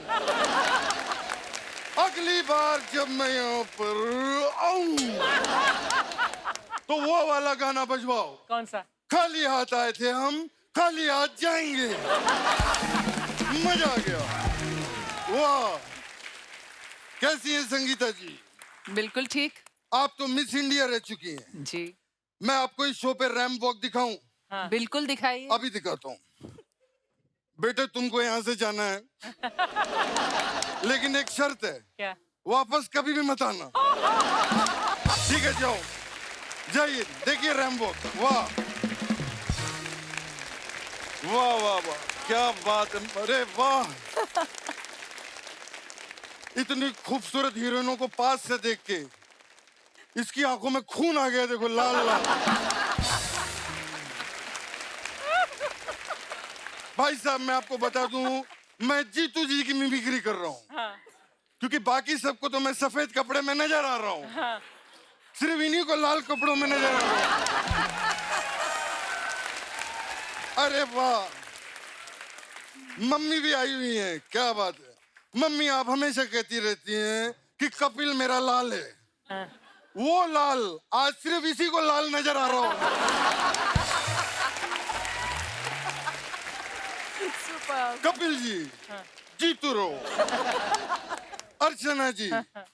अगली बार जब मैं यहाँ पर आऊं तो वो वाला गाना बजवाओ। कौन सा? खाली हाथ आए थे हम, खाली हाथ जाएंगे। मजा आ गया। वाह, कैसी है संगीता जी? बिल्कुल ठीक। आप तो मिस इंडिया रह चुकी हैं। जी मैं आपको इस शो पे रैंप वॉक दिखाऊं? बिल्कुल दिखाइए। अभी दिखाता हूँ। बेटे तुमको यहाँ से जाना है, लेकिन एक शर्त है, क्या? वापस कभी भी मत आना। ठीक है, जाओ, जाइए, देखिए रैंप वॉक। वाह वाह वाह वाह, क्या बात है, अरे वाह। इतनी खूबसूरत हीरोइनों को पास से देख के इसकी आंखों में खून आ गया, देखो लाल लाल। भाई साहब मैं आपको बता दूं, मैं जीतू जी की मिमिक्री कर रहा हूँ। क्योंकि बाकी सबको तो मैं सफेद कपड़े में नजर आ रहा हूँ, सिर्फ इन्हीं को लाल कपड़ों में नजर आ रहा हूँ। अरे वाह, मम्मी भी आई हुई है, क्या बात है। मम्मी आप हमेशा कहती रहती हैं कि कपिल मेरा लाल है। वो लाल आज सिर्फ इसी को लाल नजर आ रहा हूँ। कपिल जी जीतू रहो, अर्चना जी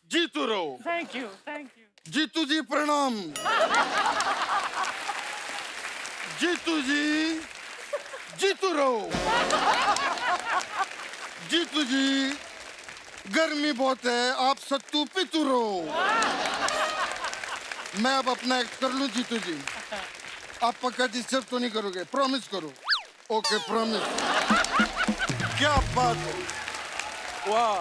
जीतू रहो। Thank you, thank you. Jeetu ji प्रणाम। जीतू जी जीतू रहो। जीतू जी गर्मी बहुत है, आप सत्तू पीतू रहो। मैं अब अपना एक्ट कर लूं जीतू जी, आप पक्का डिस्टर्ब तो नहीं करोगे? प्रॉमिस करो। Okay promise. क्या बात है, वाह।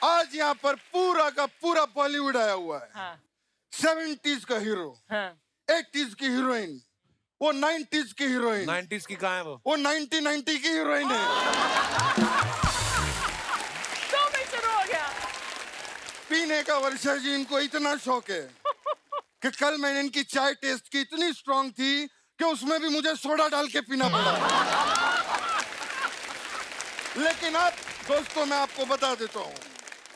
आज यहाँ पर पूरा का पूरा बॉलीवुड आया हुआ है। 70s का हीरो, 80s की हीरोइन, वो 90s की हीरोइन, 90s की कहाँ है वो? वो 1990 की हीरोइन है। तो मैं शुरू हो गया। पीने का वर्षा जी इनको इतना शौक है कि कल मैंने इनकी चाय टेस्ट की, इतनी स्ट्रांग थी कि उसमें भी मुझे सोडा डाल के पीना पड़ा। लेकिन अब दोस्तों मैं आपको बता देता हूँ,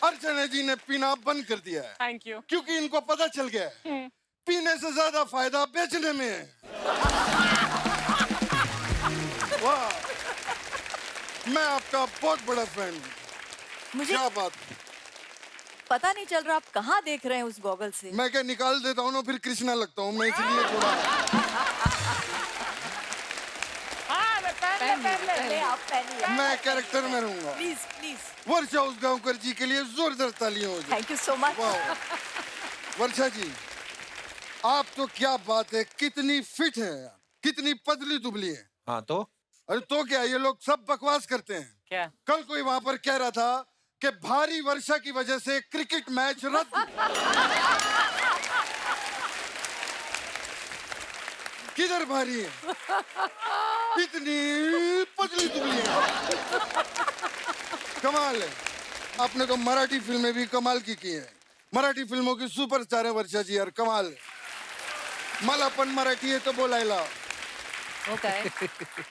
अर्चना जी ने पीना बंद कर दिया है। Thank you. क्योंकि इनको पता चल गया है पीने से ज्यादा फायदा बेचने में है। वाह, मैं आपका बहुत बड़ा फैन हूँ। मुझे क्या बात, पता नहीं चल रहा आप कहाँ देख रहे हैं उस गॉगल से। मैं क्या निकाल देता हूँ ना, फिर कृष्णा लगता हूँ मैं, इसलिए थोड़ा आप पहनिए। मैं कैरेक्टर में रहूंगा। Please please. वर्षा उसगांवकर जी के लिए जोरदार तालियां हो जाए। Thank you so much. वाह, वर्षा जी, आप तो क्या बात है, कितनी फिट है, कितनी पतली दुबली है। हाँ तो अरे तो क्या, ये लोग सब बकवास करते हैं। क्या? कल कोई वहां पर कह रहा था कि भारी वर्षा की वजह से क्रिकेट मैच रद्द। किधर भारी है, इतनी पतली दुबली है। कमाल है। आपने तो मराठी फिल्में भी कमाल की है। मराठी फिल्मों की सुपरस्टार है वर्षा जी यार, कमाल है। मला पण मराठी येतं बोलायला। वो काय?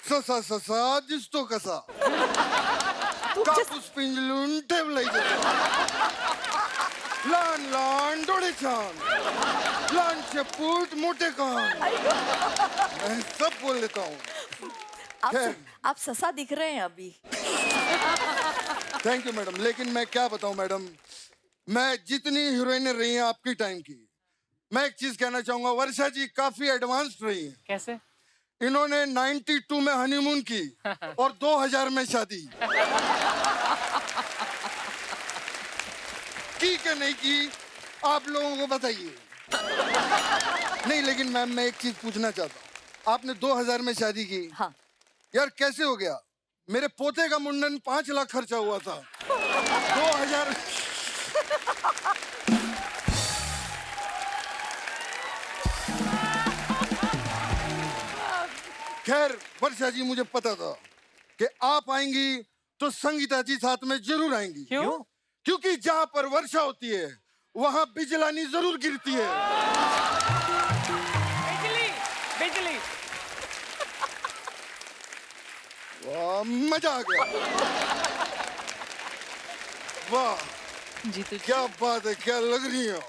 ससा ससा दिसतो कसा, कापूस पिंजलून ठेवलाय लहान लहान डोळे छान, लहान शेपूट मोठे कान, मैं सब बोल लेता हूँ। खैर, आप ससा दिख रहे हैं अभी। थैंक यू मैडम, लेकिन मैं क्या बताऊं मैडम, मैं जितनी हीरोइनें रही हैं आपकी टाइम की, मैं एक चीज कहना चाहूंगा, वर्षा जी काफी एडवांस्ड रही हैं। कैसे? इन्होंने 92 में हनीमून की और 2000 में शादी की क्या नहीं की, आप लोगों को बताइए। नहीं लेकिन मैम मैं एक चीज पूछना चाहता हूँ, आपने 2000 में शादी की, हाँ। यार कैसे हो गया? मेरे पोते का मुंडन 5 लाख खर्चा हुआ था, 2000। खैर वर्षा जी, मुझे पता था कि आप आएंगी तो संगीता जी साथ में जरूर आएंगी। क्यों? क्योंकि जहाँ पर वर्षा होती है वहाँ बिजलानी जरूर गिरती है। बिजली बिजली। वाह, मजा आ गया। वाह जीतू जी, क्या बात है, क्या लग रही हो।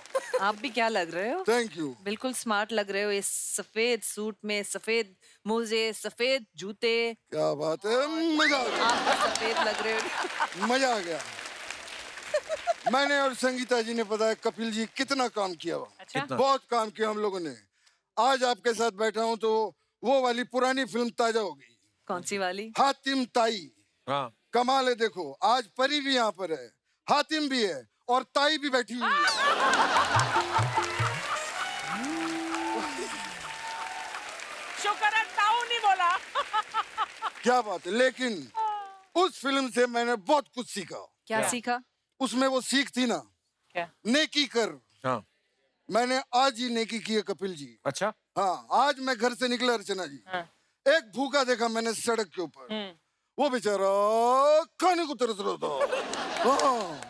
आप भी क्या लग रहे हो? Thank you. बिल्कुल स्मार्ट लग रहे हो, इस सफेद सूट में, सफेद मोजे, सफेद जूते। क्या बात है, मजा आ गया, आप भी सफेद लग रहे हो। मजा आ गया। मैंने और संगीता जी ने पता है कपिल जी कितना काम किया हुआ। अच्छा। कितना? बहुत काम किया हम लोगों ने। आज आपके साथ बैठा हूँ तो वो वाली पुरानी फिल्म ताजा हो गई, कौन सी वाली? हातिम ताई। हाँ, कमाल है, देखो आज परी भी यहाँ पर है, हातिम भी है और ताई भी बैठी हुई है। शुक्र है ताऊ नहीं बोला। क्या बात है, लेकिन उस फिल्म से मैंने बहुत कुछ सीखा। क्या सीखा? उसमें वो सीख थी ना, क्या? नेकी कर। हाँ, मैंने आज ही नेकी की है कपिल जी। अच्छा। हाँ, आज मैं घर से निकला अर्चना जी, हाँ। एक भूखा देखा मैंने सड़क के ऊपर, वो बेचारा खाने को तरस रहा था। हाँ।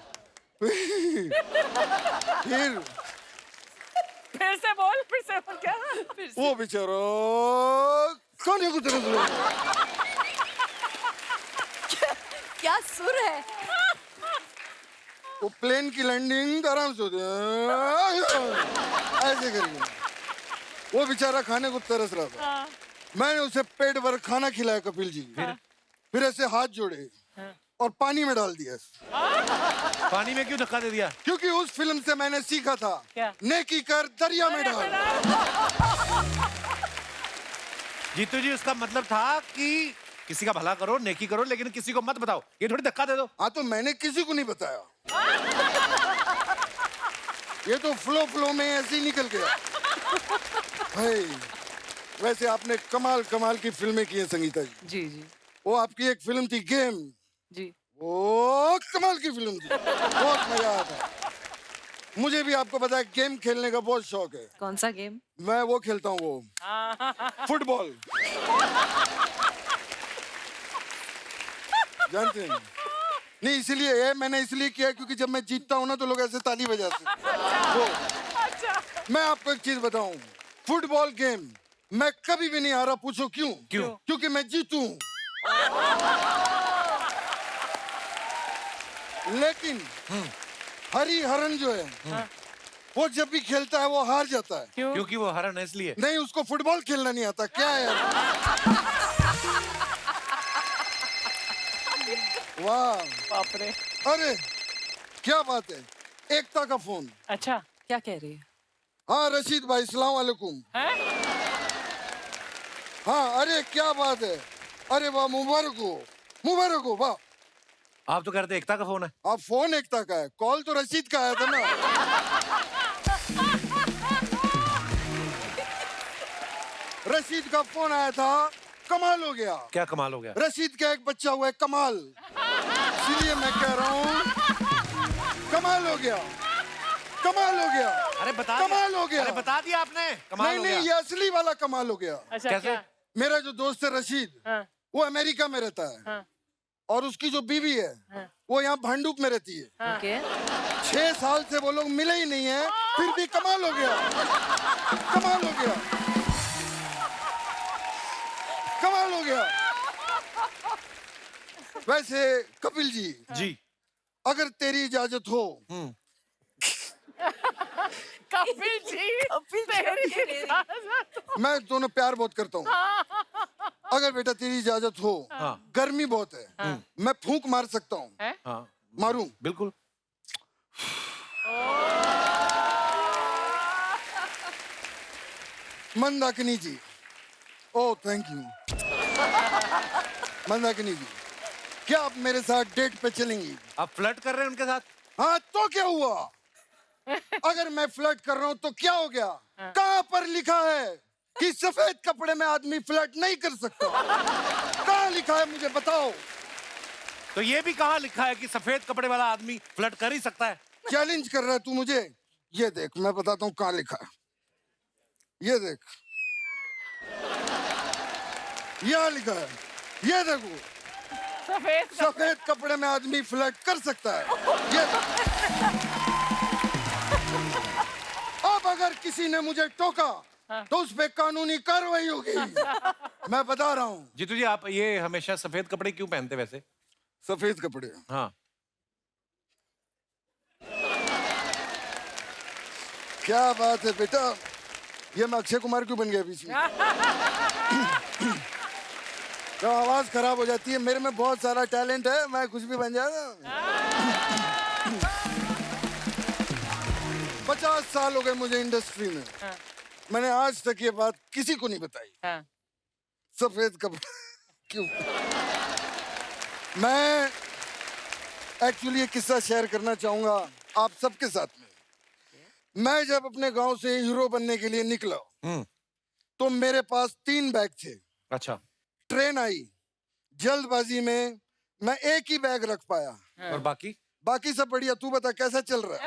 फिर से बोल क्या? वो बेचारा खाने को तरस रहा था। क्या सुर है। वो प्लेन की लैंडिंग आराम से होती है, ऐसे करके। वो बेचारा खाने को तरस रहा था। मैंने उसे पेट भर खाना खिलाया कपिल जी, फिर ऐसे हाथ जोड़े और पानी में डाल दिया। पानी में क्यों धक्का दे दिया? क्योंकि उस फिल्म से मैंने सीखा था, क्या? नेकी कर दरिया में डाल। जीतू जी, उसका मतलब था कि किसी का भला करो, नेकी करो, लेकिन किसी को मत बताओ। ये थोड़ी धक्का दे दो। हाँ तो मैंने किसी को नहीं बताया, ये तो फ्लो में ऐसे ही निकल गया। भाई वैसे आपने कमाल कमाल की फिल्में की हैं संगीता जी। जी जी वो आपकी एक फिल्म थी गेम, जी। वो कमाल की फिल्म थी, बहुत मजा आया था। मुझे भी आपको पता है गेम खेलने का बहुत शौक है। कौन सा गेम? मैं वो खेलता हूँ, वो फुटबॉल, जानते हैं? नहीं इसलिए ये मैंने इसलिए किया क्योंकि जब मैं जीतता हूँ ना तो लोग ऐसे ताली बजाते हैं। वो मैं आपको एक चीज बताऊं, फुटबॉल गेम मैं कभी भी नहीं हारा। पूछो क्यों? क्यों? क्योंकि मैं जीतू हूं। लेकिन हरी हरन जो है वो जब भी खेलता है वो हार जाता है। क्योंकि वो हरा है इसलिए। नहीं, उसको फुटबॉल खेलना नहीं आता। क्या है यार? वाह, बाप रे। अरे क्या बात है। एकता का फोन। अच्छा, क्या कह रही है? हाँ रशीद भाई, सलाम वालेकुम। हाँ, अरे क्या बात है। अरे वाह, मुबारक हो, वाह। आप तो कह रहे थे एकता का फोन है। आप फोन एकता का है, कॉल तो रशीद का आया था ना। रशीद का फोन आया था, कमाल हो गया। क्या कमाल हो गया? रशीद का एक बच्चा हुआ है कमाल, इसलिए मैं कह रहा हूँ कमाल हो गया, कमाल हो गया। अरे बता कमाल हो गया। अरे बता दिया आपने, कमाल नहीं हो नहीं, गया। ये असली वाला कमाल हो गया। अच्छा कैसे? क्या? मेरा जो दोस्त है रशीद, हाँ, वो अमेरिका में रहता है, हाँ, और उसकी जो बीवी है हाँ। वो यहाँ भांडुप में रहती है। ओके। 6 साल से वो लोग मिले ही नहीं है, फिर भी कमाल हो गया, कमाल हो गया, कमाल हो गया। वैसे कपिल जी, अगर तेरी इजाजत हो, कपिल जी, मैं दोनों प्यार बहुत करता हूँ, अगर बेटा तेरी इजाजत हो, गर्मी बहुत है, मैं फूंक मार सकता हूँ। हाँ मारूं? बिल्कुल। मंदाकिनी जी, ओह थैंक यू। मंदाकिनी जी, क्या आप मेरे साथ डेट पे चलेंगी? आप फ्लर्ट कर रहे हैं उनके साथ? हाँ तो क्या हुआ? अगर मैं फ्लर्ट कर रहा हूँ तो क्या हो गया? कहाँ पर लिखा है कि सफेद कपड़े में आदमी फ्लर्ट नहीं कर सकता? कहाँ लिखा है, मुझे बताओ। तो ये भी कहाँ लिखा है कि सफेद कपड़े वाला आदमी फ्लर्ट कर ही सकता है? चैलेंज कर रहा है तू मुझे? ये देख, मैं बताता हूँ कहाँ लिखा है। ये देख, यहाँ लिखा है, ये देखो, सफेद कपड़े में आदमी फ्लर्ट कर सकता है। ये अब अगर किसी ने मुझे टोका तो उस पे कानूनी कार्रवाई होगी। मैं बता रहा हूँ। जीतू जी, आप ये हमेशा सफेद कपड़े क्यों पहनते वैसे? सफेद कपड़े, हाँ। क्या बात है बेटा, ये मैं अक्षय कुमार क्यों बन गया बीच में? तो आवाज खराब हो जाती है। मेरे में बहुत सारा टैलेंट है, मैं कुछ भी बन जाऊंगा। 50 साल हो गए मुझे इंडस्ट्री में, मैंने आज तक ये बात किसी को नहीं बताई। सफेद कपड़े क्यों? मैं एक्चुअली ये किस्सा शेयर करना चाहूंगा आप सबके साथ में। मैं जब अपने गांव से हीरो बनने के लिए निकला तो मेरे पास 3 बैग थे। अच्छा। ट्रेन आई, जल्दबाजी में मैं एक ही बैग रख पाया। और बाकी? बाकी सब बढ़िया। तू बता कैसा चल रहा है?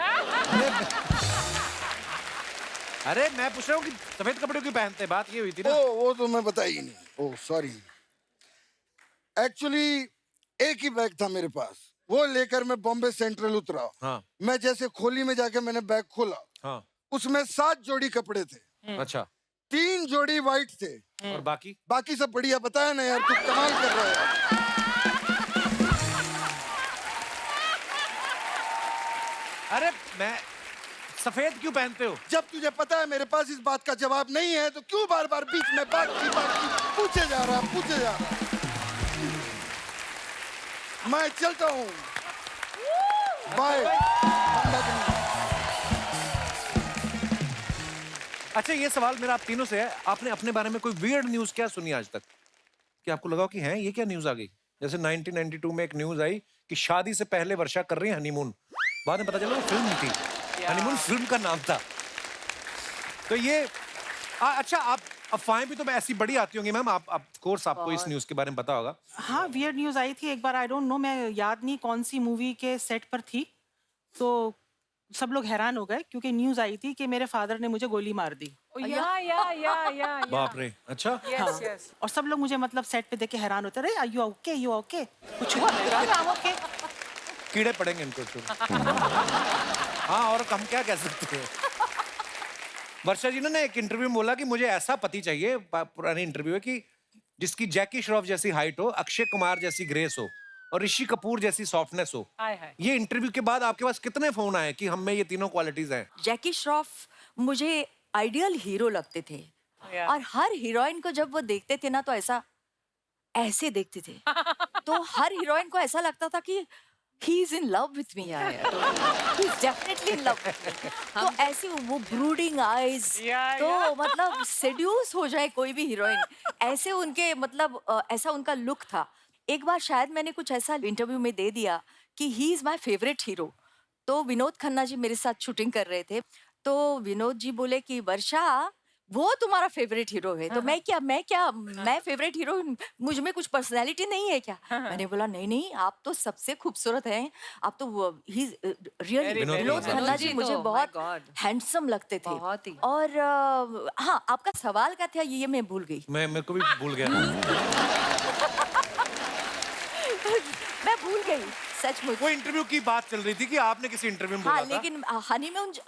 अरे मैं पूछ रहा हूँ कि सफेद कपड़े क्यों पहनते हैं, बात ये हुई थी ना। वो तो मैं बताई ही नहीं। Oh sorry. एक्चुअली एक ही बैग था मेरे पास, वो लेकर मैं बॉम्बे सेंट्रल उतरा। हाँ। मैं जैसे खोली में जाके मैंने बैग खोला, हाँ। उसमें 7 जोड़ी कपड़े थे। अच्छा। 3 जोड़ी वाइट थे। और बाकी? बाकी सब बढ़िया। बताया ना यार, तू कमाल कर रहा है। अरे मैं सफेद क्यों पहनते हो? जब तुझे पता है मेरे पास इस बात का जवाब नहीं है तो क्यों बार बार बीच में बात की पूछे जा रहा है? मैं चलता हूँ, बाय। अच्छा, ये सवाल मेरा आप तीनों से है, आपने अपने बारे में कोई वियर्ड न्यूज क्या सुनी आज तक कि आपको लगा कि हैं ये क्या न्यूज आ गई? जैसे 1992 में एक न्यूज आई कि शादी से पहले वर्षा कर रही है हनीमून, बाद में पता चला वो फिल्म थी, हनीमून फिल्म का नाम था। तो ये अच्छा, आप अफवाहें भी तो ऐसी बड़ी आती होंगी मैम, आप कोर्स आपको इस न्यूज के बारे में पता होगा। हाँ, वियर्ड न्यूज आई थी एक बार, आई डोंट नो, मैं याद नहीं कौन सी मूवी के सेट पर थी, तो सब लोग हैरान हो गए क्योंकि न्यूज आई थी कि मेरे फादर ने मुझे गोली मार दी। या बाप रे। अच्छा। हाँ। और सब लोग मुझे मतलब सेट पे देख के हैरान होते रहे, यू ओके, यू ओके, कुछ हुआ? मैं कहा, "I'm okay." कीड़े पड़ेंगे इनको तो। हाँ, और हम क्या कह सकते हैं। वर्षा जी ने एक इंटरव्यू में बोला कि मुझे ऐसा पति चाहिए, पुरानी इंटरव्यू है, कि जिसकी जैकी श्रॉफ जैसी हाइट हो, अक्षय कुमार जैसी ग्रेस हो और ऋषि कपूर जैसी सॉफ्टनेस हो। हाय हाय। ये इंटरव्यू के बाद आपके पास कितने फोन आए कि हम में ये तीनों क्वालिटीज हैं? जैकी श्रॉफ मुझे आइडियल हीरो लगते थे Yeah. और हर हीरोइन को जब वो देखते थे ना तो ऐसे देखते थे तो हर हीरोइन को ऐसा लगता था कि he is in love with me, he is definitely in love with me. तो ऐसे वो ब्रूडिंग आईज, Yeah, तो yeah. मतलब सेड्यूस हो जाए कोई भी हीरोइन, ऐसे उनके मतलब ऐसा उनका लुक था। एक बार शायद मैंने कुछ ऐसा इंटरव्यू में दे दिया कि he is my favourite hero. तो विनोद खन्ना जी मेरे साथ शूटिंग कर रहे थे, तो विनोद जी बोले कि वर्षा वो तुम्हारा फेवरेट हीरो है। तो मैं फेवरेट हीरो, मुझ में कुछ पर्सनालिटी नहीं है क्या? मैंने बोला नहीं नहीं, आप तो सबसे खूबसूरत हैं, आप तो ही really. Very, very Vinod good. Khanna ji जी मुझे तो, my बहुत God. हैंडसम लगते थे। बहुत ही। और हाँ, आपका सवाल क्या था ये मैं भूल गई। मेरे को भी भूल गया। मैं भूल गई सचमुच। वो इंटरव्यू की बात चल रही थी कि आपने किसी इंटरव्यू में बोला हाँ, था। लेकिन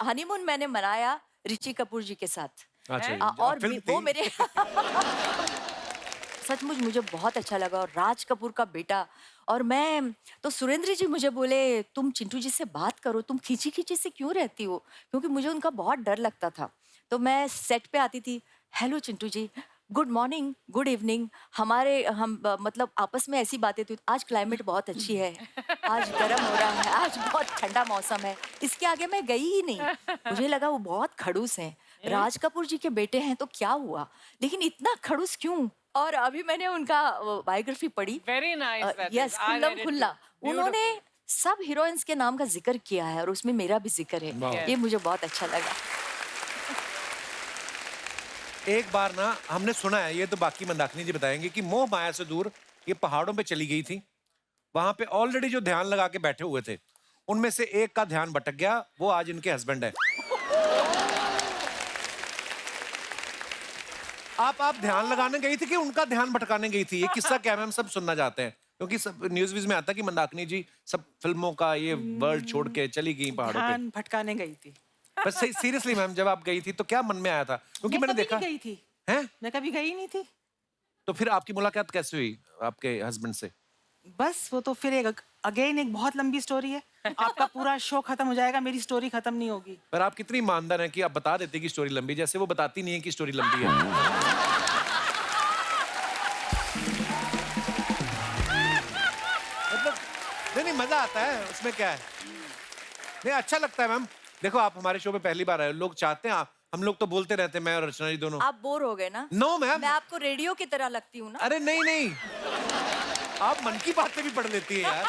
हनीमून मैंने मनाया ऋषि कपूर जी के साथ। अच्छा जी, और फिल्म वो थी। मेरे सचमुच मुझे बहुत अच्छा लगा। और राज कपूर का बेटा, और मैं तो सुरेंद्र जी मुझे बोले तुम चिंटू जी से बात करो, तुम खींची खींची से क्यों रहती हो, क्योंकि मुझे उनका बहुत डर लगता था। तो मैं सेट पे आती थी, हेलो चिंटू जी, गुड मॉर्निंग, गुड इवनिंग, हम मतलब आपस में ऐसी बातें थी। आज क्लाइमेट बहुत अच्छी है, आज गर्म हो रहा है, आज बहुत ठंडा मौसम है। इसके आगे मैं गई ही नहीं, मुझे लगा वो बहुत खड़ूस हैं, राज कपूर जी के बेटे हैं तो क्या हुआ, लेकिन इतना खड़ूस क्यों? और अभी मैंने उनका बायोग्राफी पढ़ी। Very nice. यस, खुल्लम खुल्ला। उन्होंने सब हीरोइंस के नाम का जिक्र किया है और उसमें मेरा भी जिक्र है। ये मुझे बहुत अच्छा लगा। एक बार ना हमने सुना है, ये तो बाकी मंदाकिनी जी बताएंगे, कि मोह माया से दूर ये पहाड़ों पे चली गई थी। वहां पे ऑलरेडी जो ध्यान लगा के बैठे हुए थे, उनमें से एक का ध्यान भटक गया, वो आज इनके हस्बैंड है। आप ध्यान लगाने गई थी कि उनका ध्यान भटकाने गई थी? ये किस्सा क्या है, हम सब सुनना चाहते हैं, क्योंकि सब न्यूज व्यूज में आता है कि मंदाकिनी जी सब फिल्मों का ये वर्ल्ड छोड़ के चली गई पहाड़ों पे। ध्यान भटकाने गई थी। बस सीरियसली मैम, जब आप गई थी तो क्या मन में आया था? क्योंकि मैंने कभी देखा नहीं गई थी, है। मैं कभी गई नहीं थी। तो फिर आपकी मुलाकात कैसे हुई आपके हस्बैंड से? बस वो तो फिर एक अगेन एक बहुत लंबी स्टोरी है। आपका पूरा शो खत्म हो जाएगा, मेरी स्टोरी खत्म नहीं होगी। पर आप कितनी ईमानदार हैं कि आप बता देते कि स्टोरी लंबी, जैसे वो बताती नहीं है कि स्टोरी लंबी है। मतलब नहीं, मजा आता है उसमें, क्या है। नहीं, अच्छा लगता है मैम। देखो, आप हमारे शो पे पहली बार आए, लोग चाहते हैं हम लोग तो बोलते रहते हैं, मैं और रचना जी दोनों। आप बोर हो गए ना? नो मैम, मैं आपको रेडियो की तरह लगती हूँ ना? अरे नहीं, आप मन की बातें भी पढ़ लेती है यार।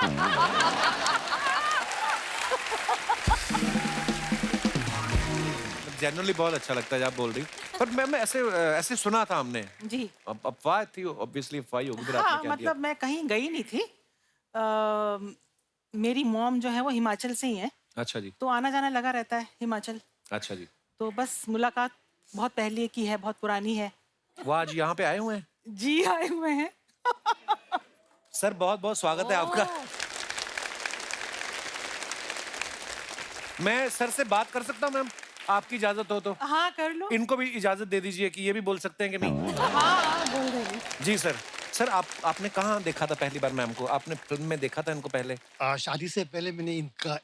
जनरली बहुत अच्छा लगता है जब आप बोल रही। पर मैम ऐसे सुना था हमने, जी अब अफवाह थी, ऑब्वियसली अफवाह ही होगी। फिर हाँ, आपने क्या मतलब मैं कहीं गई नहीं थी। मेरी मॉम जो है वो हिमाचल से ही है, किया? अच्छा जी, तो आना जाना लगा रहता है हिमाचल। अच्छा जी। तो बस मुलाकात बहुत पहले की है, बहुत पुरानी है। वो आज यहाँ पे आए हुए हैं। जी आए हुए हैं। सर बहुत बहुत स्वागत है आपका। मैं सर से बात कर सकता हूँ मैम, आपकी इजाजत हो तो? हाँ कर लो। इनको भी इजाजत दे दीजिए कि ये भी बोल सकते हैं कि नहीं? हाँ बोल रही। जी सर। सर आपने कहाँ देखा था पहली बार मैम को? आपने फिल्म में देखा था इनको पहले? शादी से पहले मैंने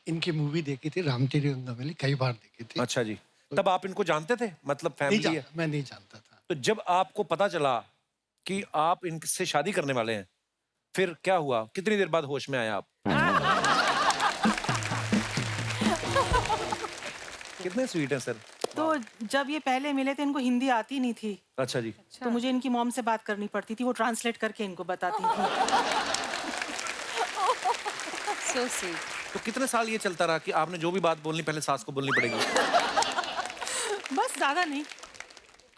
इनकी मूवी देखी थी, राम तेरी रंगमली, कई बार देखी थी। अच्छा जी। तब आप इनको जानते थे, मतलब फैमिली है? मैं नहीं जानता था। तो जब आपको पता चला कि आप इनसे शादी करने वाले हैं, फिर क्या हुआ? कितनी देर बाद होश में आया आप? कितने स्वीट हैं सर। तो जब ये पहले मिले थे, इनको हिंदी आती नहीं थी, अच्छा जी। तो मुझे इनकी मॉम से बात करनी पड़ती थी, वो ट्रांसलेट करके इनको बताती थी। So sweet. तो कितने साल ये चलता रहा कि आपने जो भी बात बोलनी पहले सास को बोलनी पड़ेगी? बस ज्यादा नहीं।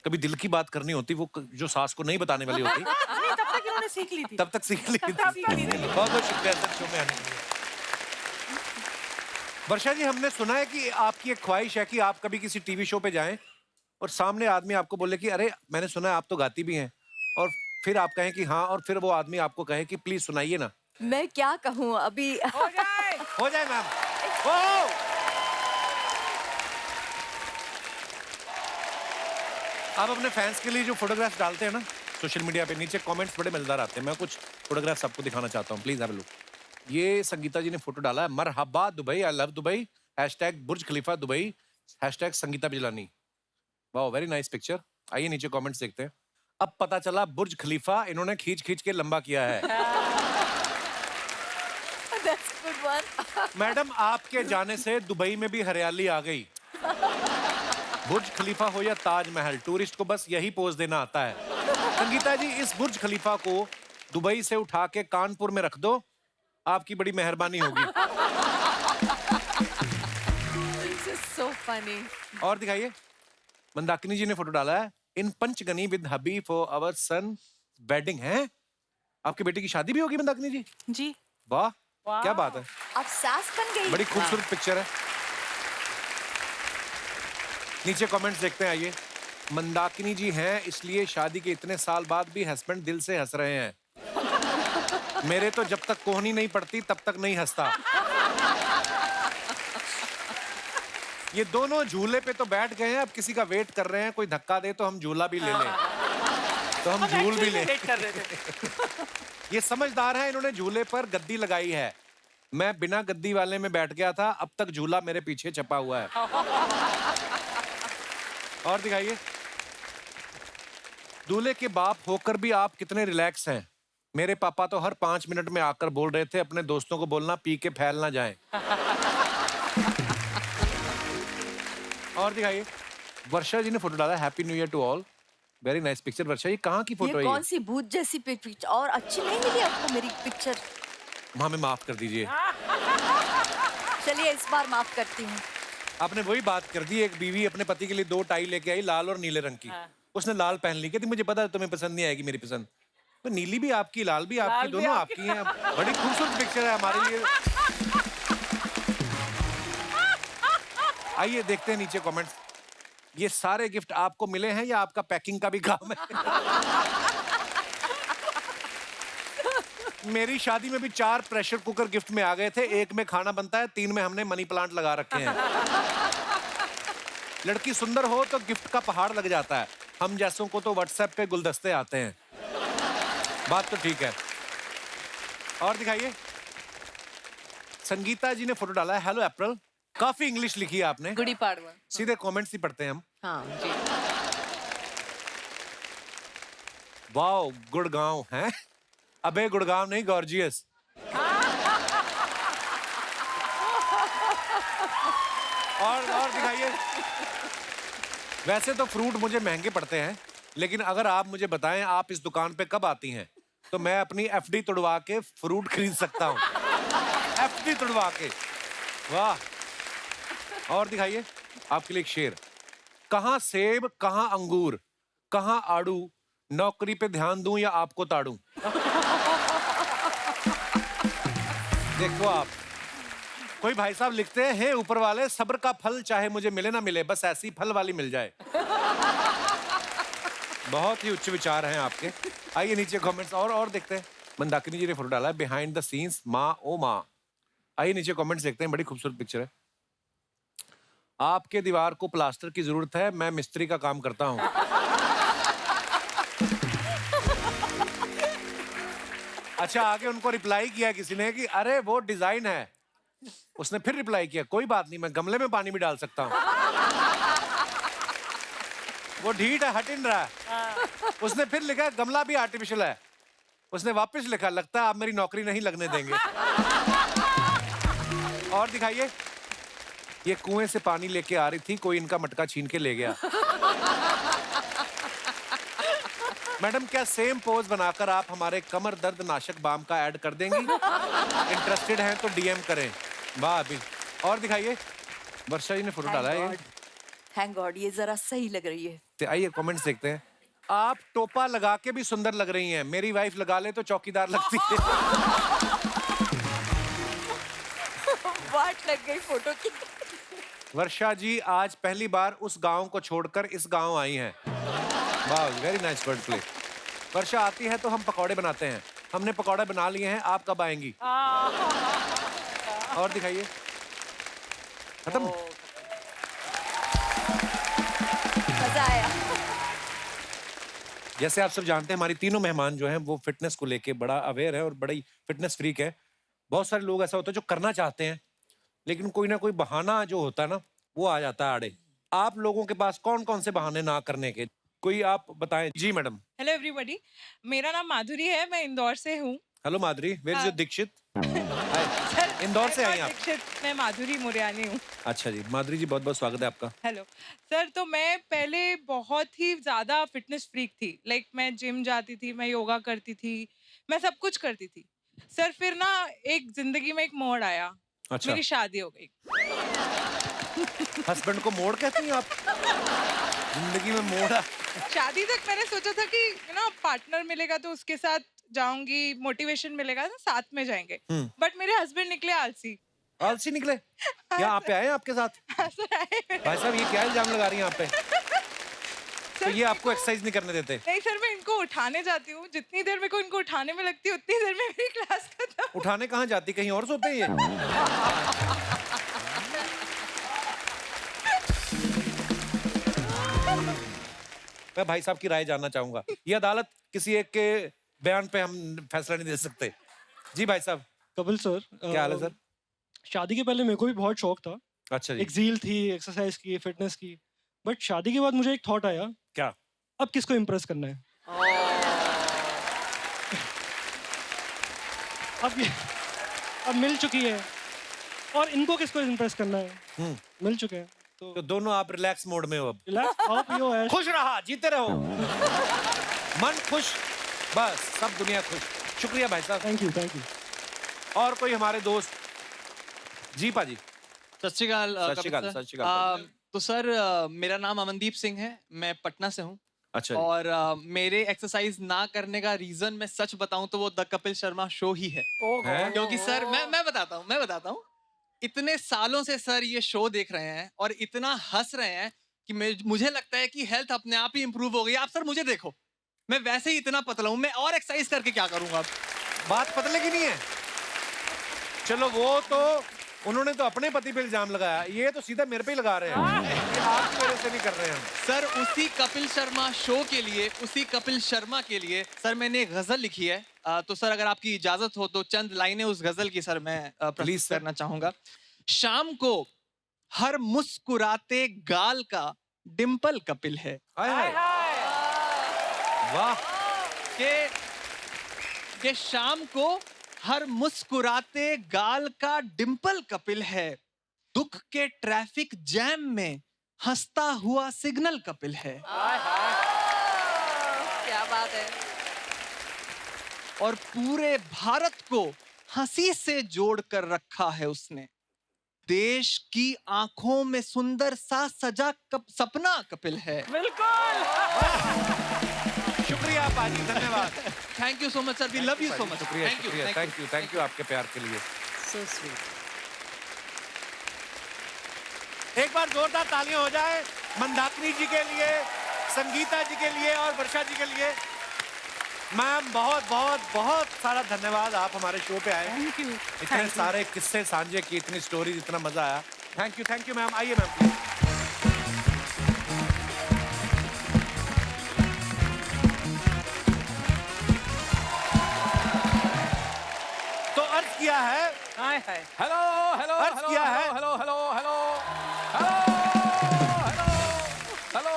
कभी दिल की बात करनी होती, वो जो सास को नहीं बताने वाली होती, नहीं, तब तक इन्होंने सीख ली थी। तब तक सीख ली थी। बहुत बहुत शुक्रिया सर शो में आने के लिए। वर्षा जी, हमने सुना है कि आपकी एक ख्वाहिश है कि आप कभी किसी टीवी शो पे जाएं और सामने आदमी आपको बोले कि अरे मैंने सुना है आप तो गाती भी हैं, और फिर आप कहें कि हाँ, और फिर वो आदमी आपको कहे कि प्लीज सुनाइए ना। मैं क्या कहूँ अभी। हो जाए मैम। ओ! आप अपने फैंस के लिए जो फोटोग्राफ्स डालते हैं ना सोशल मीडिया पे, नीचे कमेंट्स बड़े मजेदार आते हैं। मैं कुछ फोटोग्राफ्स आपको दिखाना चाहता हूँ, प्लीज हैव अ लुक। ये संगीता जी ने फोटो डाला है, मरहबा Dubai, I love Dubai, hashtag Burj Khalifa Dubai, hashtag Sangeeta Bijlani. वाह, वेरी नाइस पिक्चर। आइए नीचे कमेंट्स देखते हैं। अब पता चला बुर्ज खलीफा इन्होंने खींच खींच के लंबा किया है। That's a good one. Madam, आपके जाने से दुबई में भी हरियाली आ गई। बुर्ज खलीफा हो या ताजमहल, टूरिस्ट को बस यही पोज देना आता है। संगीता जी, इस बुर्ज खलीफा को दुबई से उठा के कानपुर में रख दो, आपकी बड़ी मेहरबानी होगी। This is so funny. और दिखाइए, मंदाकिनी जी ने फोटो डाला है, in Panchgani with hubby for our son wedding है। आपकी बेटी की शादी भी होगी मंदाकिनी जी? जी। वाह, क्या बात है, आप सास बन गई। बड़ी खूबसूरत पिक्चर है। नीचे कमेंट्स देखते हैं, आइए। मंदाकिनी जी हैं इसलिए शादी के इतने साल बाद भी हस्बैंड दिल से हंस रहे हैं। मेरे तो जब तक कोहनी नहीं पड़ती तब तक नहीं हंसता। ये दोनों झूले पे तो बैठ गए हैं, अब किसी का वेट कर रहे हैं, कोई धक्का दे तो हम झूला भी ले लें, तो हम झूल भी लें। कर रहे थे। ये समझदार है, इन्होंने झूले पर गद्दी लगाई है। मैं बिना गद्दी वाले में बैठ गया था, अब तक झूला मेरे पीछे छपा हुआ है। और दिखाइए, दूल्हे के बाप होकर भी आप कितने रिलैक्स हैं। मेरे पापा तो हर 5 मिनट में आकर बोल रहे थे अपने दोस्तों को बोलना पी के फैल ना जाएं। और दिखाइए, वर्षा जी ने फोटो डाला, happy new year to all, very nice picture. Varsha, ये कहाँ की फोटो है? कौन सी भूत जैसी पिक्चर, और अच्छी नहीं मिली आपको मेरी पिक्चर? हमें माफ कर दीजिए। चलिए इस बार माफ करती हूँ। आपने वही बात कर दी, एक बीवी अपने पति के लिए 2 टाई लेके आई, लाल और नीले रंग की। उसने लाल पहन ली, कहती मुझे पता है तुम्हें पसंद नहीं आएगी मेरी पसंद। तो नीली भी आपकी, लाल भी आपकी, दोनों आपकी हैं। बड़ी खूबसूरत पिक्चर है हमारे लिए। आइए देखते हैं नीचे कमेंट्स। ये सारे गिफ्ट आपको मिले हैं या आपका पैकिंग का भी काम है? मेरी शादी में भी 4 प्रेशर कुकर गिफ्ट में आ गए थे, 1 में खाना बनता है, 3 में हमने मनी प्लांट लगा रखे हैं। लड़की सुंदर हो तो गिफ्ट का पहाड़ लग जाता है, हम जैसों को तो व्हाट्सएप पे गुलदस्ते आते हैं। बात तो ठीक है। और दिखाइए, संगीता जी ने फोटो डाला है, हेलो अप्रैल, काफी इंग्लिश लिखी है आपने। गुड़ी पाड़वा। सीधे कमेंट्स ही पढ़ते हैं हम। हाँ जी। वाओ, गुड़गांव है। अबे गुड़गांव नहीं, गॉर्जियस। और दिखाइए, वैसे तो फ्रूट मुझे महंगे पड़ते हैं, लेकिन अगर आप मुझे बताएं आप इस दुकान पे कब आती हैं, तो मैं अपनी एफडी तुड़वा के फ्रूट खरीद सकता हूँ। एफडी तुड़वा के। वाह। और दिखाइए, आपके लिए एक शेर, कहाँ सेब कहाँ अंगूर कहाँ आड़ू, नौकरी पे ध्यान दूं या आपको ताड़ू। देखो आप, कोई भाई साहब लिखते हैं, हे ऊपर वाले सब्र का फल चाहे मुझे मिले ना मिले, बस ऐसी फल वाली मिल जाए। बहुत ही उच्च विचार हैं आपके। आइए नीचे कमेंट्स और देखते हैं। मंदाकिनी जी ने फोटो डाला है, बिहाइंड द सीन्स माँ ओ माँ। आइए नीचे कमेंट्स देखते हैं, बड़ी खूबसूरत पिक्चर है। आपके दीवार को प्लास्टर की जरूरत है, मैं मिस्त्री का काम करता हूँ। अच्छा, आगे उनको रिप्लाई किया किसी ने कि अरे वो डिजाइन है। उसने फिर रिप्लाई किया, कोई बात नहीं, मैं गमले में पानी भी डाल सकता हूँ। वो ढीठ है, हट इन रहा है। उसने फिर लिखा, गमला भी आर्टिफिशियल है। उसने वापस लिखा, लगता है आप मेरी नौकरी नहीं लगने देंगे। और दिखाइए, ये कुएं से पानी लेके आ रही थी, कोई इनका मटका छीन के ले गया। मैडम, क्या सेम पोज बनाकर आप हमारे कमर दर्द नाशक बाम का ऐड कर देंगी? इंटरेस्टेड हैं तो डीएम करें। वाह अभी। और दिखाइए, वर्षा जी ने फोटो डाला है। थैंक गॉड, ये जरा सही लग रही है। तो आइए कमेंट्स देखते हैं। आप टोपा लगा के भी सुंदर लग रही हैं, मेरी वाइफ लगा ले तो चौकीदार लगती है। वाट लग गई फोटो की। वर्षा जी आज पहली बार उस गांव को छोड़कर इस गांव आई हैं। वाह, वेरी नाइस वर्ड प्ले। वर्षा आती है तो हम पकौड़े बनाते हैं, हमने पकौड़े बना लिए हैं, आप कब आएंगी? और दिखाइए, खत्म। मजा आया। जैसे आप सब जानते हैं, हमारी तीनों मेहमान जो हैं वो फिटनेस को लेके बड़ा अवेयर है और बड़ी फिटनेस फ्रीक है। बहुत सारे लोग ऐसा होता है जो करना चाहते हैं लेकिन कोई ना कोई बहाना जो होता है ना वो आ जाता है आड़े। आप लोगों के पास कौन कौन से बहाने ना करने के, कोई आप बताएं। जी मैडम। हेलो एवरीबॉडी, मेरा नाम माधुरी है, मैं इंदौर से हूँ। Hello Madhuri, where is your Dixit? Sir, Indore से आई आप? दीक्षित, मैं माधुरी मुरयानी हूँ। अच्छा जी माधुरी जी, बहुत बहुत स्वागत है आपका। हेलो सर, तो मैं पहले बहुत ही ज्यादा फिटनेस फ्रीक थी। लाइक मैं जिम जाती थी, मैं योगा करती थी, मैं सब कुछ करती थी। सर फिर ना एक जिंदगी में एक मोड़ आया। अच्छा। मेरी शादी हो गई। हस्बैंड को मोड़ कहती हैं आप? जिंदगी में मोड़ आ... शादी तक मैंने सोचा था कि ना पार्टनर मिलेगा तो उसके साथ जाऊंगी, मोटिवेशन मिलेगा तो साथ में जाएंगे। बट मेरे हस्बैंड निकले आलसी। आलसी निकले? यहाँ पे आए आपके साथ? सर आए। भाई साहब ये क्या इल्जाम लगा रही हैं आप पे? तो ये आपको एक्सरसाइज नहीं करने देते? नहीं सर, मैं इनको उठाने जाती हूँ, जितनी देर मेरे को इनको उठाने में लगती है उतनी देर में मेरी क्लास खत्म। उठाने कहाँ जाती, कहीं और सोते हैं ये? मैं भाई साहब की राय जानना चाहूंगा। ये अदालत किसी एक के बयान पे हम फैसला नहीं दे सकते। जी भाई साहब। कपिल सर, क्या हाल है सर? शादी के पहले मेरे को भी बहुत शौक था। अच्छा जी। एक ज़ील थी एक्सरसाइज की, फिटनेस की। बट शादी के बाद मुझे एक थॉट आया, क्या? अब किसको इम्प्रेस करना है? अब मिल चुकी है और इनको किसको इम्प्रेस करना है? मिल चुके हैं तो दोनों आप रिलैक्स मोड में हो अब। रिलैक्स, खाओ पियो ऐश। खुश रहा, जीते रहो, मन खुश, बस सब दुनिया खुश। शुक्रिया भाई साहब। Thank you. और कोई हमारे दोस्त? जी पाजी। सत श्री अकाल। सत श्री अकाल, सत श्री अकाल। तो सर मेरा नाम अमनदीप सिंह है, मैं पटना से हूँ। अच्छा जी। और मेरे एक्सरसाइज ना करने का रीजन मैं सच बताऊं तो वो द कपिल शर्मा शो ही है। क्योंकि सर मैं बताता हूँ इतने सालों से सर ये शो देख रहे हैं और इतना हंस रहे हैं कि मुझे लगता है कि हेल्थ अपने आप ही इंप्रूव हो गई। आप सर मुझे देखो, मैं वैसे ही इतना पतला हूँ, मैं और एक्सरसाइज करके क्या करूंगा? बात पतले की नहीं है। चलो वो तो उन्होंने तो अपने पति पे इल्जाम लगाया, ये तो सीधा मेरे पे ही लगा रहे हैं कि आपकी वजह से नहीं कर रहे हैं हम। सर उसी कपिल शर्मा शो के लिए, उसी कपिल शर्मा के लिए सर मैंने एक गजल लिखी है। तो सर अगर आपकी इजाजत हो तो चंद लाइनें उस गजल की सर मैं प्लीज करना चाहूंगा। शाम को हर मुस्कुराते गाल का डिंपल कपिल है। वाह। के शाम को हर मुस्कुराते गाल का डिंपल कपिल है, दुख के ट्रैफिक जैम में हंसता हुआ सिग्नल कपिल है। क्या बात है। और पूरे भारत को हंसी से जोड़ कर रखा है उसने, देश की आंखों में सुंदर सा सजा सपना कपिल है। बिल्कुल। शुक्रिया पाजी, धन्यवाद। Thank you so much sir, we love you so much. Thank you आपके प्यार के लिए। So sweet. एक बार जोरदार तालियां हो जाए मंदाकिनी जी के लिए, संगीता जी के लिए और वर्षा जी के लिए। मैम बहुत बहुत बहुत सारा धन्यवाद, आप हमारे शो पे आए। Thank you. इतने सारे किस्से साझे किए, इतनी स्टोरी, इतना मजा आया। Thank you ma'am. आइए मैम प्लीज। तो अर्ज किया है, हाय हाय। हेलो हेलो अर्ज किया है, hello hello hello hello hello.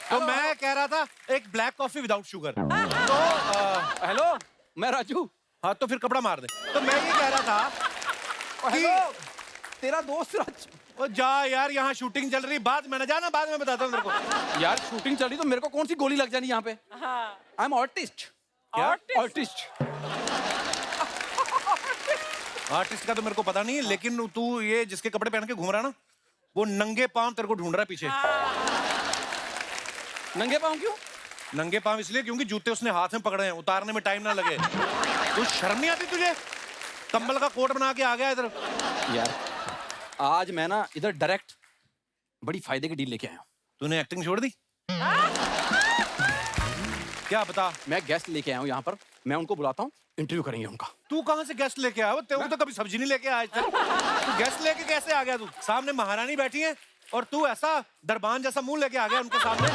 तो मैं कह रहा था एक ब्लैक कॉफी विदाउट शुगर। तो हेलो, मैं राजू। हाँ तो फिर कपड़ा मार दे। तो मैं ये कह रहा था कि तेरा दोस्त राजू। ओ जा यार, यहाँ शूटिंग चल रही, बाद में ना जाना, बाद में बताता हूँ तेरे को। यार शूटिंग चल रही तो मेरे को कौन सी गोली लग जानी यहाँ पे? I am artist. Artist artist का तो मेरे को पता नहीं है, लेकिन तू ये जिसके कपड़े पहन के घूम रहा ना, वो नंगे पांव तेरे को ढूंढ रहा है पीछे। नंगे पाँव क्यों? नंगे पांव इसलिए क्योंकि जूते उसने हाथ में पकड़े हैं, उतारने में टाइम ना लगे। तू शर्म नहीं आती तुझे? कंबल का कोट बना के आ गया इधर। यार आज मैं ना इधर डायरेक्ट बड़ी फायदे की डील लेके आया हूँ। तूने एक्टिंग छोड़ दी? क्या बता? मैं गेस्ट लेके आया हूँ यहाँ पर, मैं उनको बुलाता हूँ, इंटरव्यू करेंगे उनका। तू कहाँ से गेस्ट लेके आया? तेरे तो कभी सब्जी नहीं लेके आया आज तक। तू गेस्ट लेके कैसे आ गया? तू सामने महारानी बैठी है और तू ऐसा दरबान जैसा मुंह लेके आ गया उनके सामने।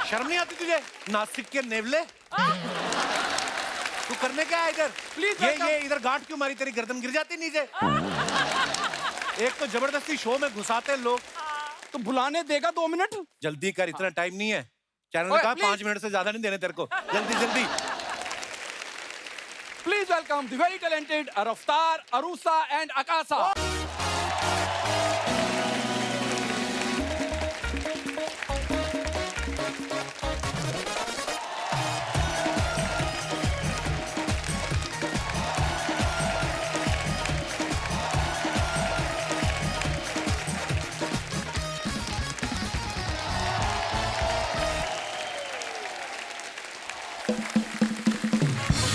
शर्म नहीं आती तुझे? नासिक के नेवले। तू करने क्या है इधर? Please ये welcome. इधर गांठ क्यों मारी? तेरी गर्दन गिर जाती नीचे। एक तो जबरदस्ती शो में घुसाते हैं लोग। तो बुलाने देगा 2 मिनट? जल्दी कर, इतना टाइम नहीं है। चैनल ने ओए, कहा please. 5 मिनट से ज्यादा नहीं देने तेरे को। जल्दी जल्दी। Please welcome the very talented Raftaar, Arusa and Akasa.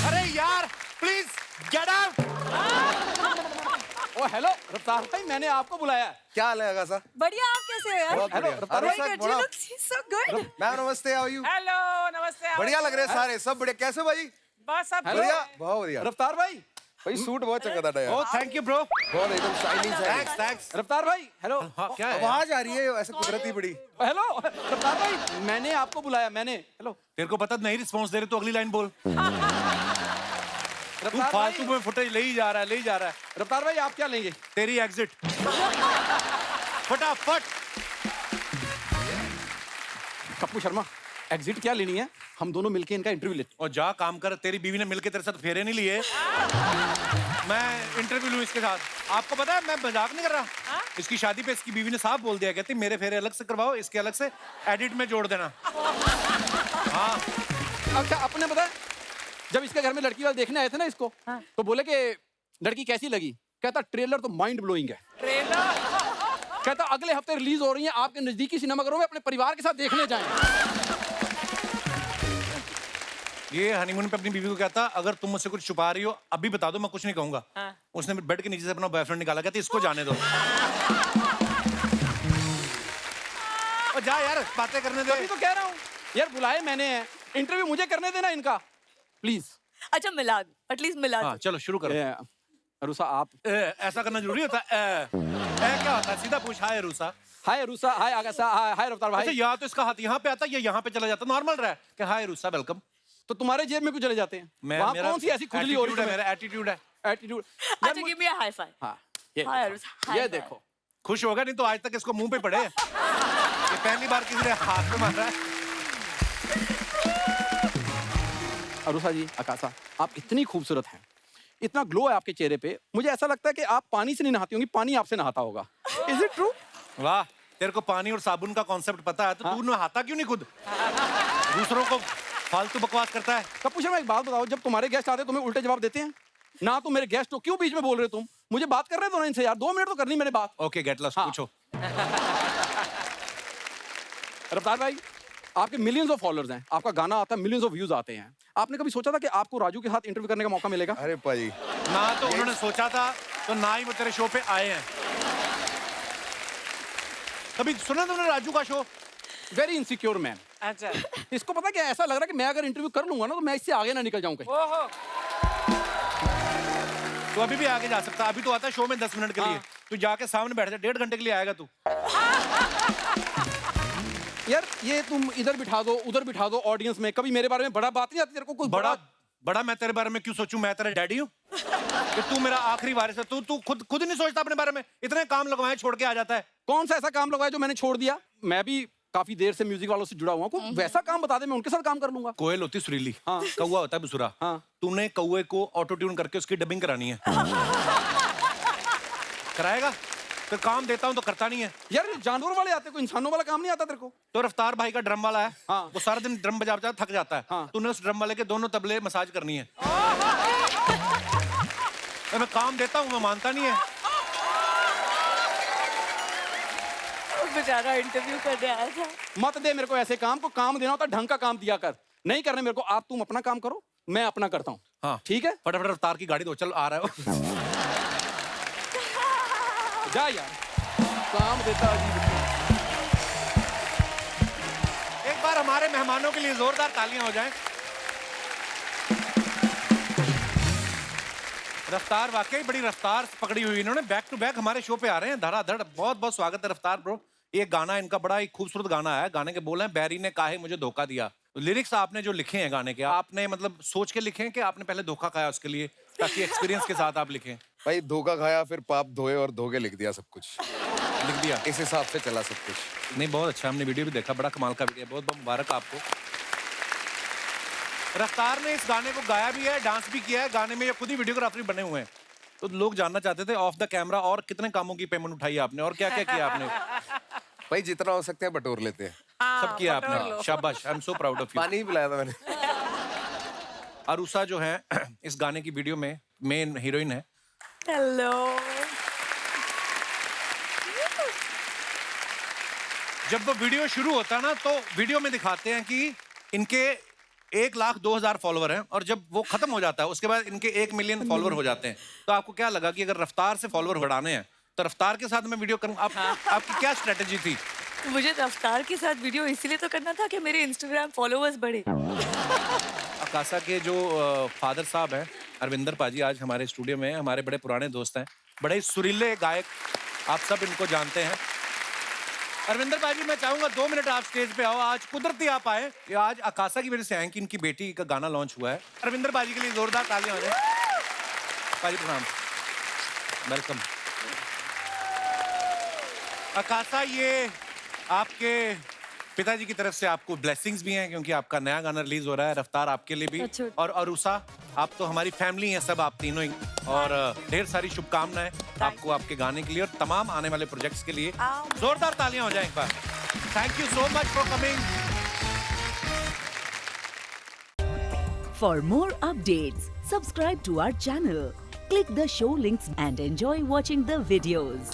अरे यार please get out. Oh hello Raftaar भाई, मैंने आपको बुलाया है। क्या हाल है आगासा? बढ़िया, आप कैसे हो यार? बहुत हेलो, बढ़िया। रफ्तार अरे भाई, सर, बड़ा so good. मैम नमस्ते, हाउ यू? हेलो नमस्ते। बढ़िया लग रहे हैं सारे, सब बढ़िया। कैसे भाई? बस सब हेलो। बढ़िया, बहुत बढ़िया। रफ्तार भाई, भाई सूट बहुत चमकता था ओ यार, थैंक यू ब्रो। बहुत एकदम शाइनिंग थैंक्स थैंक्स। रफ्तार भाई, हेलो। हाँ क्या है? आवाज आ रही है ऐसे कुदरती बड़ी। हेलो रफ्तार भाई, मैंने आपको बुलाया, मैंने। हेलो तेरे को पता नहीं रिस्पांस दे रहे तो अगली लाइन बोल। तू रफ्तार फालतू भाई, में फुटेज ले ही जा रहा है, ले ही जा रहा है। रफ्तार भाई आप क्या लेंगे? तेरी एग्जिट फटाफट। कप्पू शर्मा, एग्जिट क्या लेनी है? हम दोनों मिलके इनका इंटरव्यू लेते और जा काम कर। तेरी बीवी ने मिलके तेरे साथ फेरे नहीं लिए। मैं इंटरव्यू लूं इसके साथ। आपको पता है मैं मजाक नहीं कर रहा। इसकी शादी पे इसकी बीवी ने साफ बोल दिया, कहती मेरे फेरे अलग से करवाओ, इसके अलग से एडिट में जोड़ देना। हाँ हैं। अच्छा, आपने बताया जब इसके घर में लड़की वाले देखने आए थे ना इसको, तो बोले कि लड़की कैसी लगी? कहता ट्रेलर तो माइंड ब्लोइंग है। कहता अगले हफ्ते रिलीज हो रही है, आपके नजदीकी सिनेमाघरों में अपने परिवार के साथ देखने जाएं। ये हनीमून पे अपनी बीवी को कहता अगर तुम मुझसे कुछ छुपा रही हो अभी बता दो, मैं कुछ नहीं कहूंगा। उसने बेड के नीचे से अपना बॉयफ्रेंड निकाला, कहती इसको जाने दो। और जा यार, बातें करने दे। तभी तो कह रहा हूँ यार, बुलाए मैंने हैं, इंटरव्यू मुझे करने देना इनका, प्लीज। अच्छा मिला दो, एटलीस्ट मिला हाँ दो। चलो शुरू करो। अरुसा आप ऐसा करना जरूरी होता है? क्या होता है? सीधा पूछ। हाय रूसा। हाय अरुसा, हाय आगासा, हाय रफ्तार अच्छा भाई। या तो इसका हाथ यहाँ पे आता है या यहाँ पे चला जाता, नॉर्मल रहा है कि हाय रूसा वेलकम। तो तुम्हारे जेब में क्यों चले जाते हैं? वहाँ कौन सी ऐसी खुजली हो रही है? मेरा एटीट्यूड है। एटीट्यूड। अच्छा give me a high five. हाँ ये हाय देखो, अरुसा, हाय ये फाइव। देखो। खुश होगा, नहीं तो आज तक इसको मुंह पे पड़े। ये पहली बार किसी ने हाथ पे मारा है। अरुसा जी, आकाशा, आप इतनी खूबसूरत हैं, इतना ग्लो है आपके चेहरे पे, मुझे ऐसा लगता है कि आप पानी से नहीं नहाती होंगी, पानी आपसे नहाता होगा। Is it true? वाह, तेरे को पानी और साबुन का कॉन्सेप्ट पता है, तो तू नहाता क्यों नहीं खुद? दूसरों को फालतू बकवास करता है। कपूर शर्मा, एक बात बताओ, जब तुम्हारे गेस्ट आते हैं तुम्हें उल्टे जवाब देते हैं ना? तो मेरे गेस्ट हो, क्यों बीच में बोल रहे हो तुम? मुझे बात कर रहे हो ना इनसे यार, 2 मिनट तो करनी मैंने बात। ओके गेट लॉस्ट, पूछो। रफ्तार भाई, आपके मिलियंस ऑफ फॉलोअर्स हैं, आपका गाना आता है, मिलियंस ऑफ व्यूज आते हैं। आपने कभी सोचा था कि आपको राजू के साथ इंटरव्यू करने का मौका मिलेगा? अरे पाजी, ना तो उन्होंने सोचा था, तो ना ही वो तेरे शो पे आए हैं। कभी सुना तुमने राजू का शो? Very insecure man. अच्छा। इसको पता क्या, ऐसा लग रहा है कि मैं अगर इंटरव्यू कर लूंगा ना तो मैं इससे आगे ना निकल जाऊं कहीं। ओहो। तो अभी भी आगे जा सकता, अभी तो आता है शो में 10 मिनट के लिए। तू जाके सामने बैठ जा, 1.5 घंटे के लिए आएगा तू। यार ये तुम इधर बिठा दो उधर बिठा दो ऑडियंस में, कभी मेरे बारे में बड़ा बात नहीं आती तेरे को? कुछ बड़ा मैं तेरे बारे में क्यों सोचूं? मैं तेरा डैडी हूँ कि तू मेरा आखिरी वारिस है? तू खुद नहीं सोचता अपने बारे में? इतने काम लगवाए छोड़ के आ जाता है। कौन सा ऐसा काम लगवाया जो मैंने छोड़ दिया? मैं भी काफी देर से म्यूजिक वालों से जुड़ा हुआ हूँ, कोई वैसा काम बता दे, मैं उनके साथ काम कर लूंगा। कोयल होती सुरीली, हाँ। कौवा होता है बेसुरा। हाँ। तूने कौवे को ऑटो ट्यून करके उसकी डबिंग करानी है। कराएगा? फिर काम देता हूं तो करता नहीं है। यार जानवर वाले आते, कोई इंसानों वाला काम नहीं आता तेरे को? तो रफ्तार भाई का ड्रम वाला है, हाँ। वो सारा दिन ड्रम बजा बजा थक जाता है। हाँ। तूने उस ड्रम वाले के दोनों तबले मसाज करनी है। तो मैं काम देता हूँ, मैं मानता नहीं है। बेचारा इंटरव्यू करने आया था। मत दे मेरे को ऐसे काम को, काम देना होता ढंग का काम दिया कर, नहीं करने मेरे को। आप तुम अपना काम करो, मैं अपना करता हूँ। हाँ ठीक है, फटाफट रफ्तार की गाड़ी दो, चल आ रहा है वो। जा यार, काम देता अजीब। एक बार हमारे मेहमानों के लिए जोरदार तालियां हो जाएं। रफ्तार वाकई बड़ी रफ्तार पकड़ी हुई इन्होंने, बैक टू बैक हमारे शो पे आ रहे हैं धड़ाधड़। बहुत बहुत स्वागत है रफ्तार ब्रो। ये गाना इनका बड़ा ही खूबसूरत गाना है। गाने के बोल हैं, बैरी ने काहे मुझे धोखा दिया। लिरिक्स आपने जो लिखे हैं गाने के, आपने मतलब सोच के लिखे हैं कि आपने पहले धोखा खाया उसके लिए, ताकि एक्सपीरियंस के साथ आप लिखें? भाई धोखा खाया, फिर पाप धोए और धो के लिख दिया सब कुछ। लिख दिया इस हिसाब से चला सब कुछ। नहीं, बहुत अच्छा, हमने वीडियो भी देखा, बड़ा कमाल का वीडियो, बहुत बहुत मुबारक आपको। रफ्तार ने इस गाने को गाया भी है, डांस भी किया है, गाने में ये खुद ही वीडियोग्राफर बने हुए हैं। तो लोग जानना चाहते थे ऑफ द कैमरा और कितने कामों की पेमेंट उठाई आपने और क्या क्या किया आपने? भाई जितना हो सकता है बटोर लेते हैं। सब किया आपने, शाबाश, I am so proud of you. पानी ही पिलाया था मैंने। अरुषा जो है इस गाने की वीडियो में मेन हीरोइन है। हेलो। जब वो वीडियो शुरू होता है ना, तो वीडियो में दिखाते हैं कि इनके 1,02,000 फॉलोवर हैं, और जब वो खत्म हो जाता है उसके बाद इनके 1 मिलियन फॉलोवर हो जाते हैं। तो आपको क्या लगा कि अगर रफ्तार से फॉलोवर बढ़ाने हैं तो रफ्तार के साथ मैं वीडियो करूं? आपकी क्या स्ट्रेटेजी थी? मुझे रफ्तार के साथ वीडियो इसीलिए तो करना था कि मेरे इंस्टाग्राम फॉलोवर्स बढ़े। अकासा के जो फादर साहब हैं, अरविंदर पाजी, आज हमारे स्टूडियो में, हमारे बड़े पुराने दोस्त हैं, बड़े ही सुरीले गायक, आप सब इनको जानते हैं। अरविंदर पाजी, मैं चाहूंगा 2 मिनट आप स्टेज पे आओ। आज कुदरती आप आए, ये आज अकासा की वजह से आए कि इनकी बेटी का गाना लॉन्च हुआ है। अरविंदर पाजी के लिए जोरदार तालियां हो जाए। पाजी प्रणाम, वेलकम। अकासा, ये आपके पिताजी की तरफ से आपको ब्लेसिंग्स भी हैं क्योंकि आपका नया गाना रिलीज हो रहा है, रफ्तार आपके लिए भी। और अरुषा, आप तो हमारी फैमिली हैं, सब आप तीनों ही, और ढेर सारी शुभकामनाएं आपको आपके गाने के लिए और तमाम आने वाले प्रोजेक्ट्स के लिए। जोरदार तालियां हो जाएं एक बार। Thank you so much for coming. For more updates, subscribe to our channel, click the show links and enjoy watching the videos.